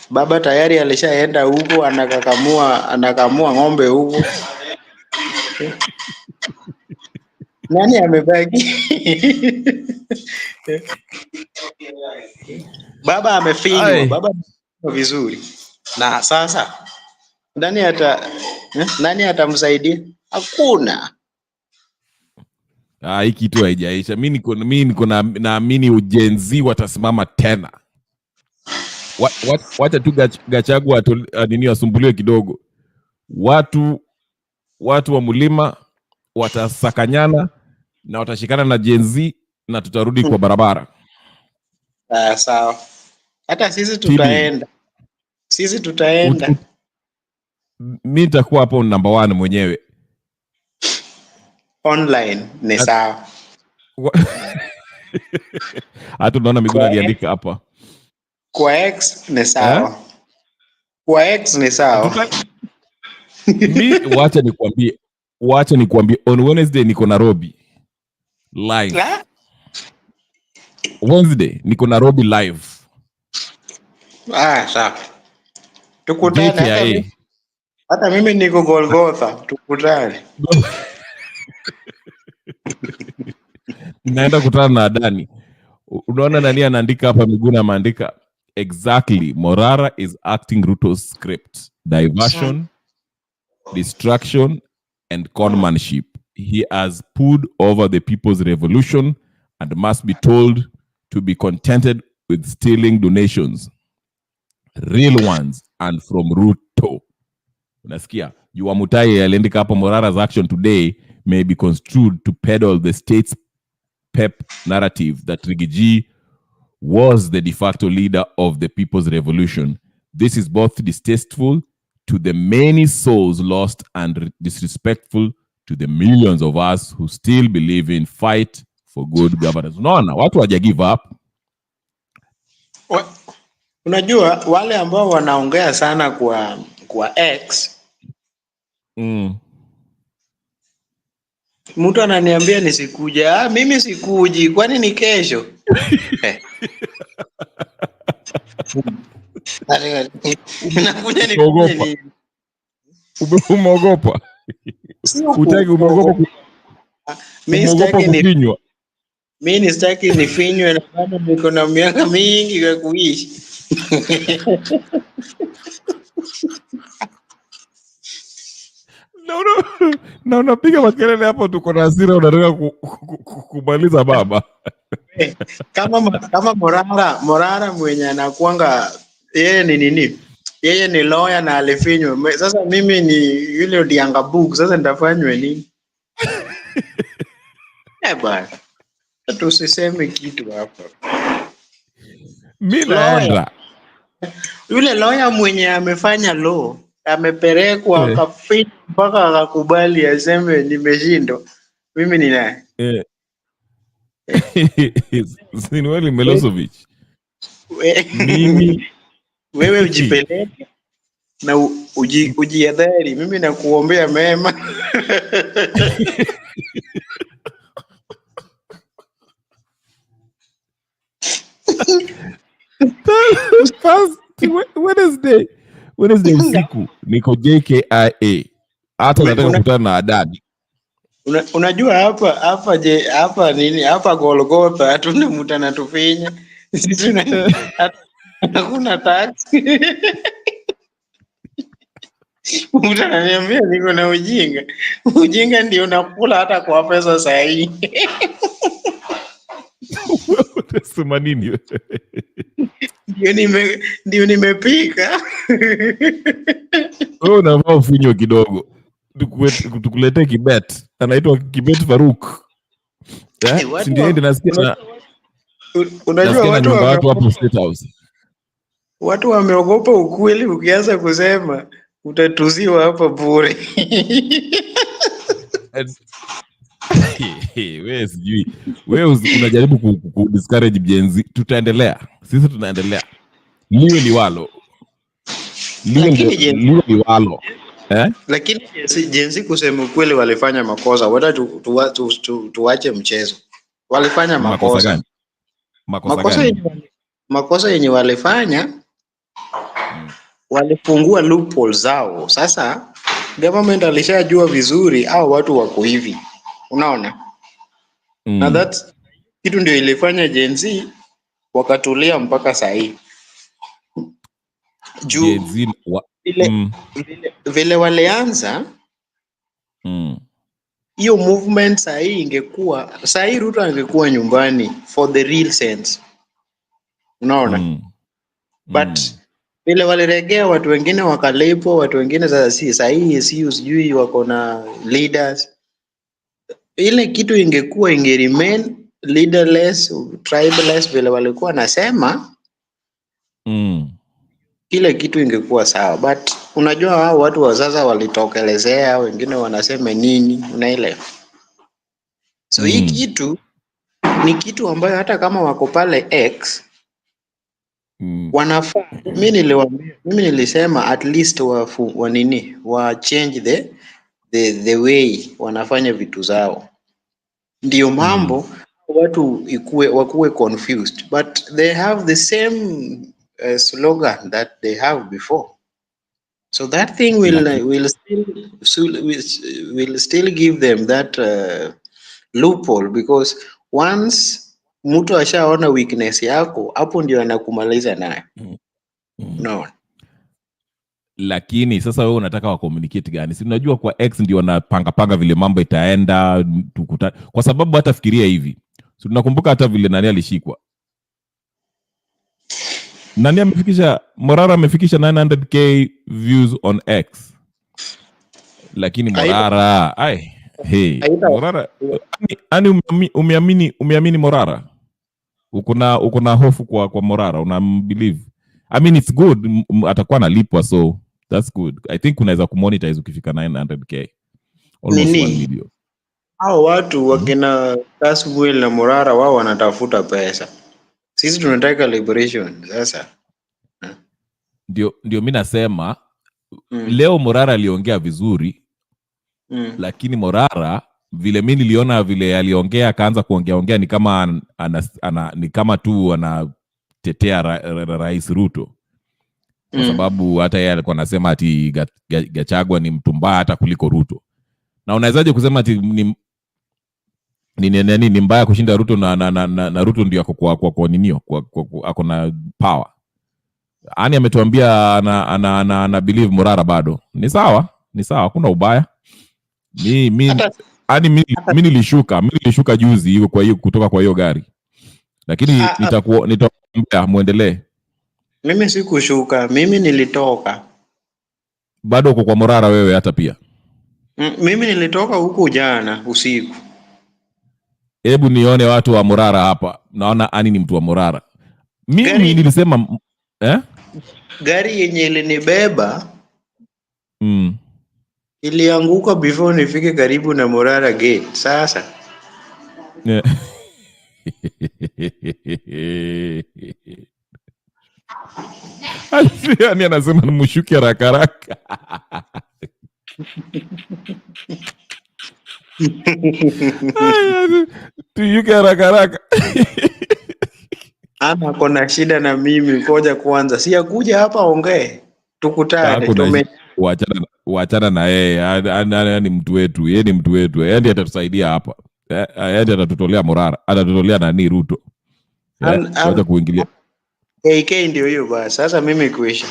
F: Baba tayari alishaenda huko anakamua ng'ombe huko. Nani amebaki? Baba amefinywa, baba vizuri. Na sasa nani atamsaidia? Hakuna.
A: Hii kitu haijaisha. Mimi niko naamini ujenzi watasimama tena. Wacha tu Gachagua nini wasumbuliwe kidogo. Watu wa mlima watasakanyana na watashikana na jenzi na tutarudi kwa barabara.
F: Sawa. Hata sisi tutaenda.
A: Mimi nitakuwa hapo number 1 mwenyewe.
F: Online ni sawa.
A: Hata unaona Miguna aliandika hapa.
F: Kwa X ni sawa. Kwa X ni sawa. Wacha nikwambie on Wednesday niko Nairobi live. Wednesday niko Nairobi live. Sawa. Tukutane hata mimi niko Golgotha, tukutane.
A: Naenda kutana na Adani. Unaona nani anaandika hapa? Miguna ameandika exactly, Morara is acting Ruto's script. Diversion, distraction and conmanship. He has pulled over the people's revolution and must be told to be contented with stealing donations, real ones, and from Ruto. Unasikia? Jua Mutai aliandika hapo, Morara's action today may be construed to peddle the state's pep narrative that Rigiji was the de facto leader of the people's revolution. This is both distasteful to the many souls lost and disrespectful to the millions of us who still believe in fight for good governance. Unaona, watu hawaja give up.
F: Unajua wale ambao wanaongea sana kwa X. Mtu ananiambia nisikuja. Mimi sikuji, kwani ni kesho? Nakuja ni
A: Umeogopa. Utaki umeogopa.
F: Mimi sitaki nifinywe na bado niko na miaka mingi ya kuishi.
A: Na unapiga makelele hapo, tuko na hasira, unataka kumaliza baba.
F: Kama Morara mwenye anakuanga yeye ni nini? Yeye ni lawyer na alifinywa. Sasa mimi ni yule Odianga book, sasa nitafanywa nini? Bwana. Tusiseme kitu hapa.
A: Mimi naenda.
F: Yule lawyer mwenye amefanya law, amepelekwa akafanya mpaka akakubali aseme nimeshindwa. Mimi ni nani?
A: Sinweli Milosevic.
F: Wewe ujipeleke na ujiadhari. Mimi nakuombea mema.
A: Wednesday usiku niko JKIA. Hata nataka kukutana na Adani.
F: Unajua hapa Golgotha hatuna mtu anatufinya. Sisi hakuna tax. Mtu ananiambia niko na ujinga. Ujinga ndio nakula hata kwa pesa sahihi.
A: Sema nini?
F: Ndio nimepika.
A: Wewe unavaa ufinyo kidogo. Tukuletee Kibet. Anaitwa Kibet Faruk. Ndio nasikia.
F: Unajua
A: watu hapo State House.
F: Watu wameogopa ukweli, ukianza kusema utatuziwa hapa bure.
A: Wewe sijui. Wewe unajaribu ku discourage Gen Z. Tutaendelea. Sisi tunaendelea. Liwe liwalo. Liwe liwalo.
F: Lakini Gen Z kusema kweli walifanya makosa. Wata tuache mchezo. Walifanya makosa.
A: Makosa gani? Makosa gani?
F: Makosa yenye walifanya walifungua loophole zao. Sasa government alishajua vizuri au watu wako hivi. Unaona? Na that kitu ndio ilifanya Gen Z wakatulia mpaka saa hii. Juu vile walianza hiyo movement saa hii ingekuwa, saa hii Ruto angekuwa nyumbani for the real sense. Unaona? But vile waliregea watu wengine wakalepo, watu wengine sasa saa hii sijui wako na leaders. Ile kitu ingekuwa remain leaderless, tribeless vile walikuwa nasema. Kile kitu ingekuwa sawa, but unajua hao watu wa sasa walitokelezea, wengine wanasema nini, unaelewa? So hii kitu ni kitu ambayo hata kama wako pale X wanafaa. Mimi nilisema at least wa change the way wanafanya vitu zao, ndio mambo watu wakuwe confused, but they have the same slogan that they have before, so that thing will still give them that loophole, because once mtu ashaona weakness yako, hapo ndio anakumaliza nayo. No.
A: Lakini sasa wewe unataka wa communicate gani? Si unajua kwa X ndio wanapanga vile mambo itaenda, kwa sababu hata fikiria hivi. So tunakumbuka hata vile nani alishikwa. Nani amefikisha, Morara amefikisha 900k views on X. Lakini Morara, Morara, umeamini Morara? Uko na hofu kwa Morara, unambelieve? I mean it's good, atakuwa analipwa, so that's good. I think unaweza kumonetize ukifika 900k. Almost 1 million.
F: Hao watu wakina Kasmuel na Morara wao wanatafuta pesa. Sisi tunataka liberation sasa.
A: Ndio mimi nasema leo Morara aliongea vizuri. Lakini Morara vile mimi niliona vile aliongea, akaanza kuongea ni kama ni kama tu anatetea Rais Ruto. Kwa sababu hata yeye alikuwa anasema ati Gachagua ni mtu mbaya hata kuliko Ruto. Na unawezaje kusema ati ni mbaya kushinda Ruto na Ruto ndio kwa ninio ako na power. Ani ametuambia ana believe Morara bado. Ni sawa, hakuna ubaya. Mimi nilishuka juzi kwa hiyo kutoka kwa hiyo gari. Lakini nitakuambia muendelee.
F: Mimi sikushuka, mimi nilitoka.
A: Bado uko kwa Morara wewe hata pia?
F: Mimi nilitoka huko jana usiku.
A: Hebu nione watu wa Morara hapa. Naona Ani ni mtu wa Morara. Mimi nilisema
F: gari yenye ilinibeba ilianguka before nifike karibu na Morara gate. Sasa Ani anasema nimshuke haraka. Tuyuke haraka. Ama kuna shida na mimi, koja kwanza. Si akuja hapa ongee. Tukutane.
A: Waachana na yeye. Ni mtu wetu. Yeye ni mtu wetu. Yeye ndiye atatusaidia hapa. Yeye ndiye atatutolea Morara. Atatutolea nani Ruto. Wacha kuingilia.
F: AK ndio hiyo basi. Sasa mimi kuisha.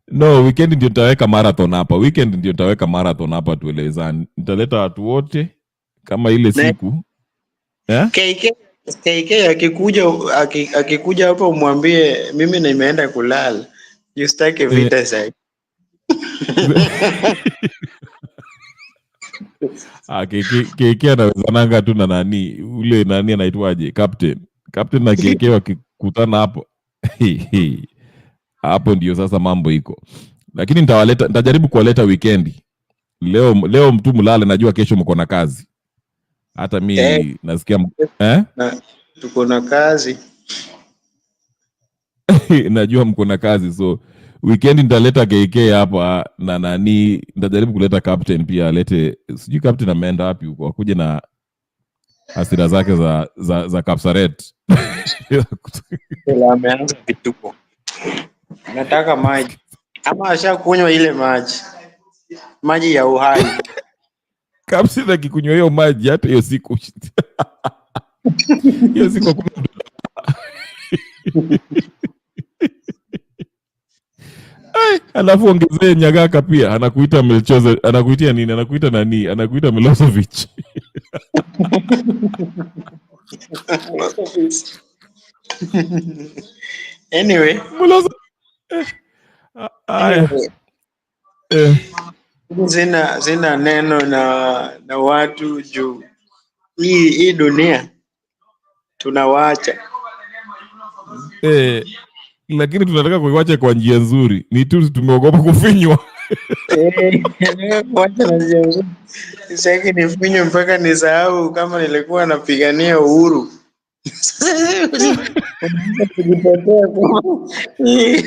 F: No, weekend ndio nitaweka marathon hapa. Tuelezane. Nitaleta watu wote kama ile siku. KK akikuja hapa umwambie mimi nimeenda kulala. Usitake vita sasa.
A: KK anawezananga tu na nani ule nani anaitwaje, captain na KK wakikutana hapo. Hapo ndio sasa mambo iko. Lakini nitajaribu kuwaleta weekendi. Leo mtu mlale, najua kesho mko na kazi. Hata mi nasikia
F: tuko na kazi.
A: Najua mko na kazi, so weekend nitaleta KK hapa na nani, nitajaribu kuleta captain pia, alete, sijui captain ameenda wapi huko, akuje na hasira zake za Kapsaret.
F: Ameanza vituko. Nataka maji. Ama ashakunywa ile maji ya uhai.
A: Kapsaret akikunywa hiyo maji hata hiyo siku hiyo siku alafu ongezee Nyagaka pia, anakuita Melchoze, anakuitia nini? Anakuita nani? Anakuita Milosevic.
F: Anyway, zina neno na watu juu hii dunia tunawacha.
A: Lakini tunataka kuiwacha kwa njia nzuri. Ni tu tumeogopa kufinywa.
F: Wacha na njia nzuri. Sasa nifinywe mpaka nisahau kama nilikuwa napigania uhuru.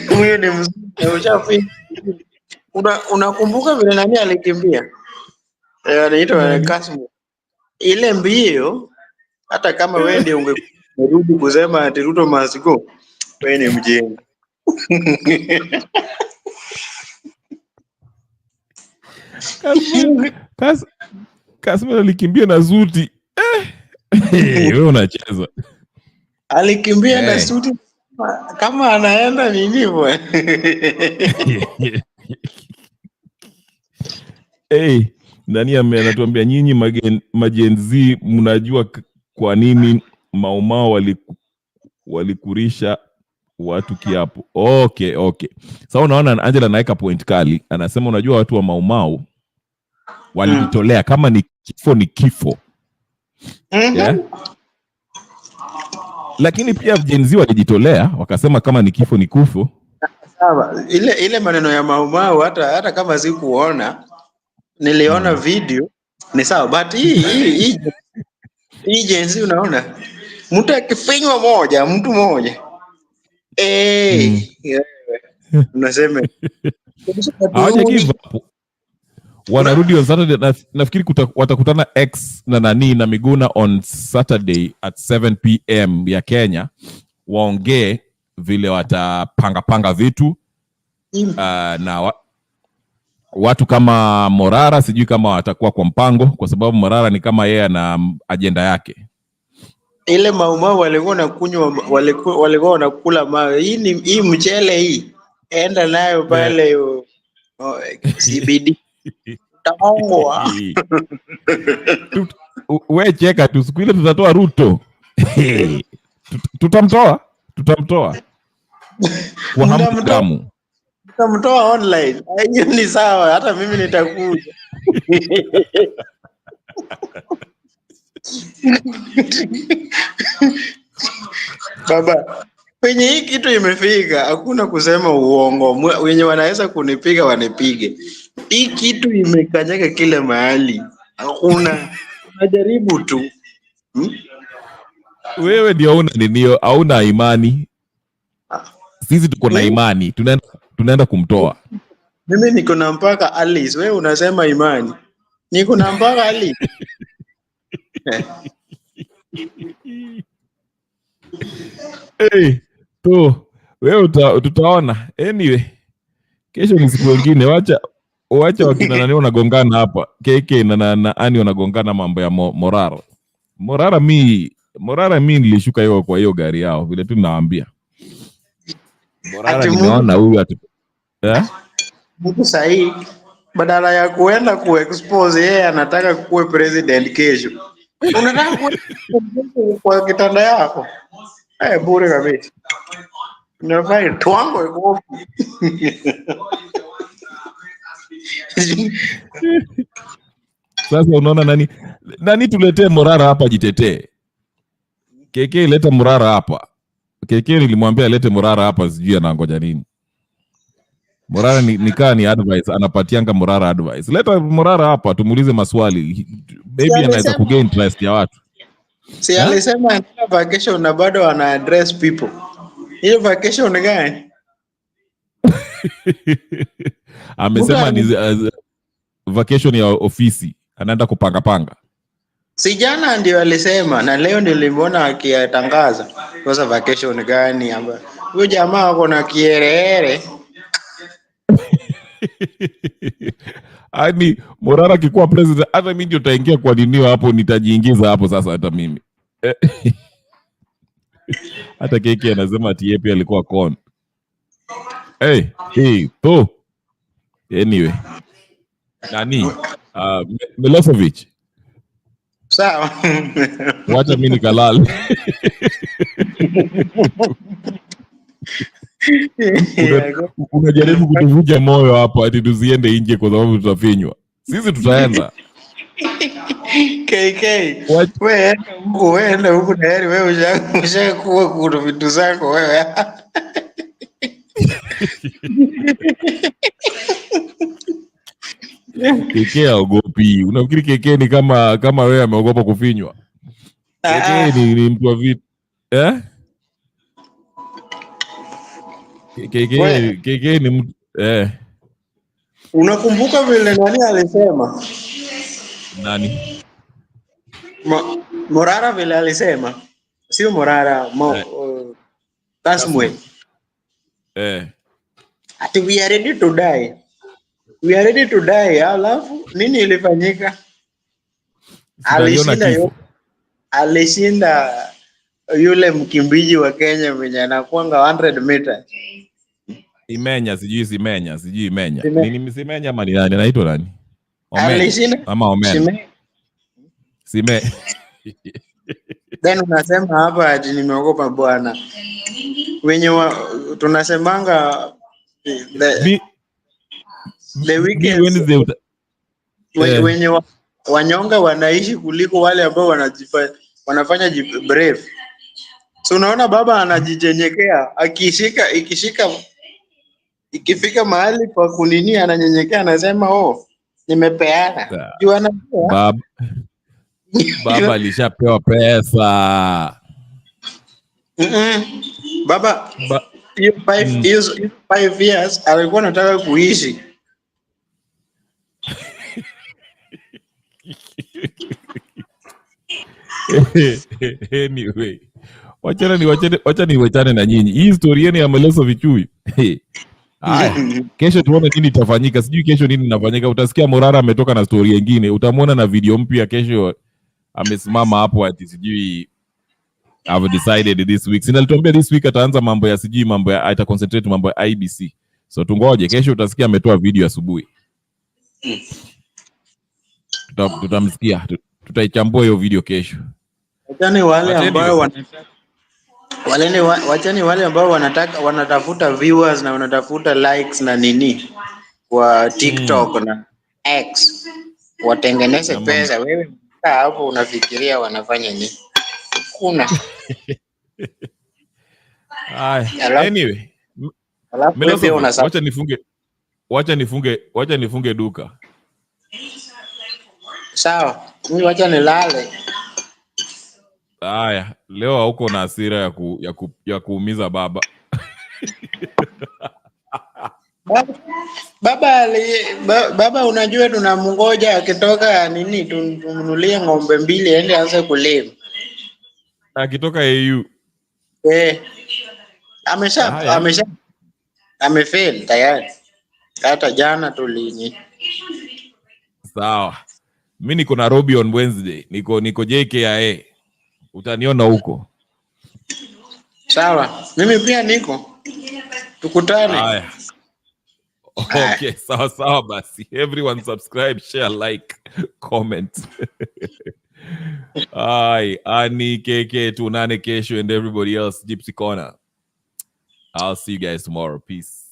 F: Huyo ni mzee ushafinywa. Unakumbuka vile nani alikimbia? Anaitwa Kasmu. Ile mbio, hata kama wewe ndio ungerudi kusema ati Ruto must go, wewe ni mjinga.
A: Kasmu alikimbia na suti. Wewe unacheza.
F: Alikimbia na suti kama anaenda nini bwana.
A: Nani anatuambia nyinyi majenzi mnajua kwa nini Maumau walikurisha watu kiapo? Okay. Sasa unaona Angela anaika point kali, anasema unajua watu wa Maumau walijitolea, kama ni kifo ni kifo. Yeah? Lakini pia jenzi walijitolea, wakasema kama ni kifo ni kufo.
F: Sawa, ile maneno ya Maumau hata kama sikuona, niliona video ni sawa, but hii jenzi unaona mtu akifinywa mtu moja unasema
A: hawaja give up, wanarudi on Saturday. Nafikiri watakutana X na nani na Miguna on Saturday at 7 PM ya Kenya, waongee vile watapanga vitu. Na watu kama Morara sijui kama watakuwa kwa mpango, kwa sababu Morara ni kama yeye ana agenda yake.
F: Ile Maumau walikuwa wanakula mawe. Hii mchele hii enda nayo pale CBD taongwa.
A: Wewe cheka tu, siku ile tutatoa Ruto. Tutamtoa kwa hamdamu.
F: Tutamtoa online. Hiyo ni sawa, hata mimi nitakuja. Baba, penye hii kitu imefika, hakuna kusema uongo. Wenye wanaweza kunipiga wanipige. Hii kitu imekanyaga kila mahali. Hakuna. Najaribu tu.
A: Wewe ndio hauna imani. Sisi tuko na imani. Tunaenda kumtoa.
F: Mimi niko na mpaka Alice. Wewe unasema imani. Niko na mpaka Alice.
A: Wewe tutaona. Anyway, kesho ni siku nyingine. Wacha wakina nani wanagongana hapa. KK na Ani wanagongana mambo ya Morara. Morara mi nilishuka hiyo kwa hiyo gari yao vile tu nawaambia. Morara nimeona huyu
F: mtu sahi badala ya kuenda kuexpose yeye anataka kuwe president kesho. Unataka kwa kitanda yako. Bure kabisa. Unafai twango iko.
A: Sasa unaona nani tuletee Morara hapa jitetee. KK leta Morara hapa. KK nilimwambia alete Morara hapa, sijui anangoja nini. Morara nikaa ni advice, anapatianga Morara advice. Leta Morara hapa tumuulize maswali. Maybe anaweza kugain interest ya watu.
F: Si alisema anaenda vacation na bado ana address people. Hiyo vacation gani?
A: Amesema ni vacation ya ofisi. Anaenda kupanga panga.
F: Si jana ndio alisema na leo nilimwona akiyatangaza. Sasa vacation gani ambayo huyo jamaa ako na kiereere.
A: Ani Morara akikuwa president, hata mimi ndio taingia kwa nini hapo, nitajiingiza hapo sasa hata mimi. Hata keke anasema ati yeye pia alikuwa con. To. Anyway. Nani? Milosevic.
F: Sawa.
A: Wacha mimi nikalale. Unajaribu kutuvuja moyo hapa ati tusiende nje kwa sababu tutafinywa. Sisi tutaenda.
F: KK. Wewe huko tayari wewe ushakuwa kuna vitu zako wewe.
A: KK haogopi. Unafikiri KK ni kama wewe ameogopa kufinywa? KK ni mtu wa vitu. KK ni mtu
F: Unakumbuka vile nani alisema?
A: Nani?
F: Morara vile alisema. Sio Morara, Tasmwe. Ati we are ready to die. We are ready to die. Alafu nini ilifanyika? Alishinda yule mkimbizi wa Kenya mwenye anakuanga 100 meters.
A: Imenya. Nini Simenya ama ni nani? Anaitwa nani?
F: Alishinda.
A: Ama Omen. Sime.
F: Then unasema hapa ati nimeogopa bwana. Wenye tunasemanga the weekend wenye wanyonga wanaishi kuliko wale ambao wanafanya brave. So unaona baba anajijenyekea, ikifika mahali pa kunini ananyenyekea, anasema nimepeana.
A: Baba alishapewa pesa.
F: Baba hiyo 5 years alikuwa anataka kuishi.
A: Anyway, wacha niwachane na nyinyi. Hii story yenu ya Milosevic huyu. Kesho tuone nini itafanyika. Sijui kesho nini inafanyika. Utasikia Morara ametoka na story nyingine. Utamwona na video mpya kesho. Amesimama hapo ati sijui I've decided this week. Sinalituambia this week ataanza mambo ya sijui ata concentrate mambo ya IBC. So tungoje kesho utasikia ametoa video asubuhi. Tutamsikia. Tutaichambua hiyo video kesho.
F: Wachani wale ambao wanatafuta viewers na wanatafuta likes na nini kwa TikTok na X watengeneze pesa. Wewe hapo unafikiria wanafanya nini? Kuna
A: anyway, wacha nifunge duka.
F: Sawa, mimi wacha nilale.
A: Haya, leo hauko na hasira ya kuumiza baba.
F: Baba unajua tunamngoja akitoka nini tumnunulie ng'ombe 2 aende aanze kulima.
A: Akitoka AU.
F: Amefail tayari. Hata jana tulini.
A: Sawa. Mimi niko Nairobi on Wednesday. Niko JKIA. Utaniona huko.
F: Sawa. Mimi pia niko. Tukutane.
A: Haya. Okay, sawa basi. Everyone subscribe, share, like, comment. Ani KK tunane kesho and everybody else Gypsy Corner. I'll see you guys tomorrow. Peace.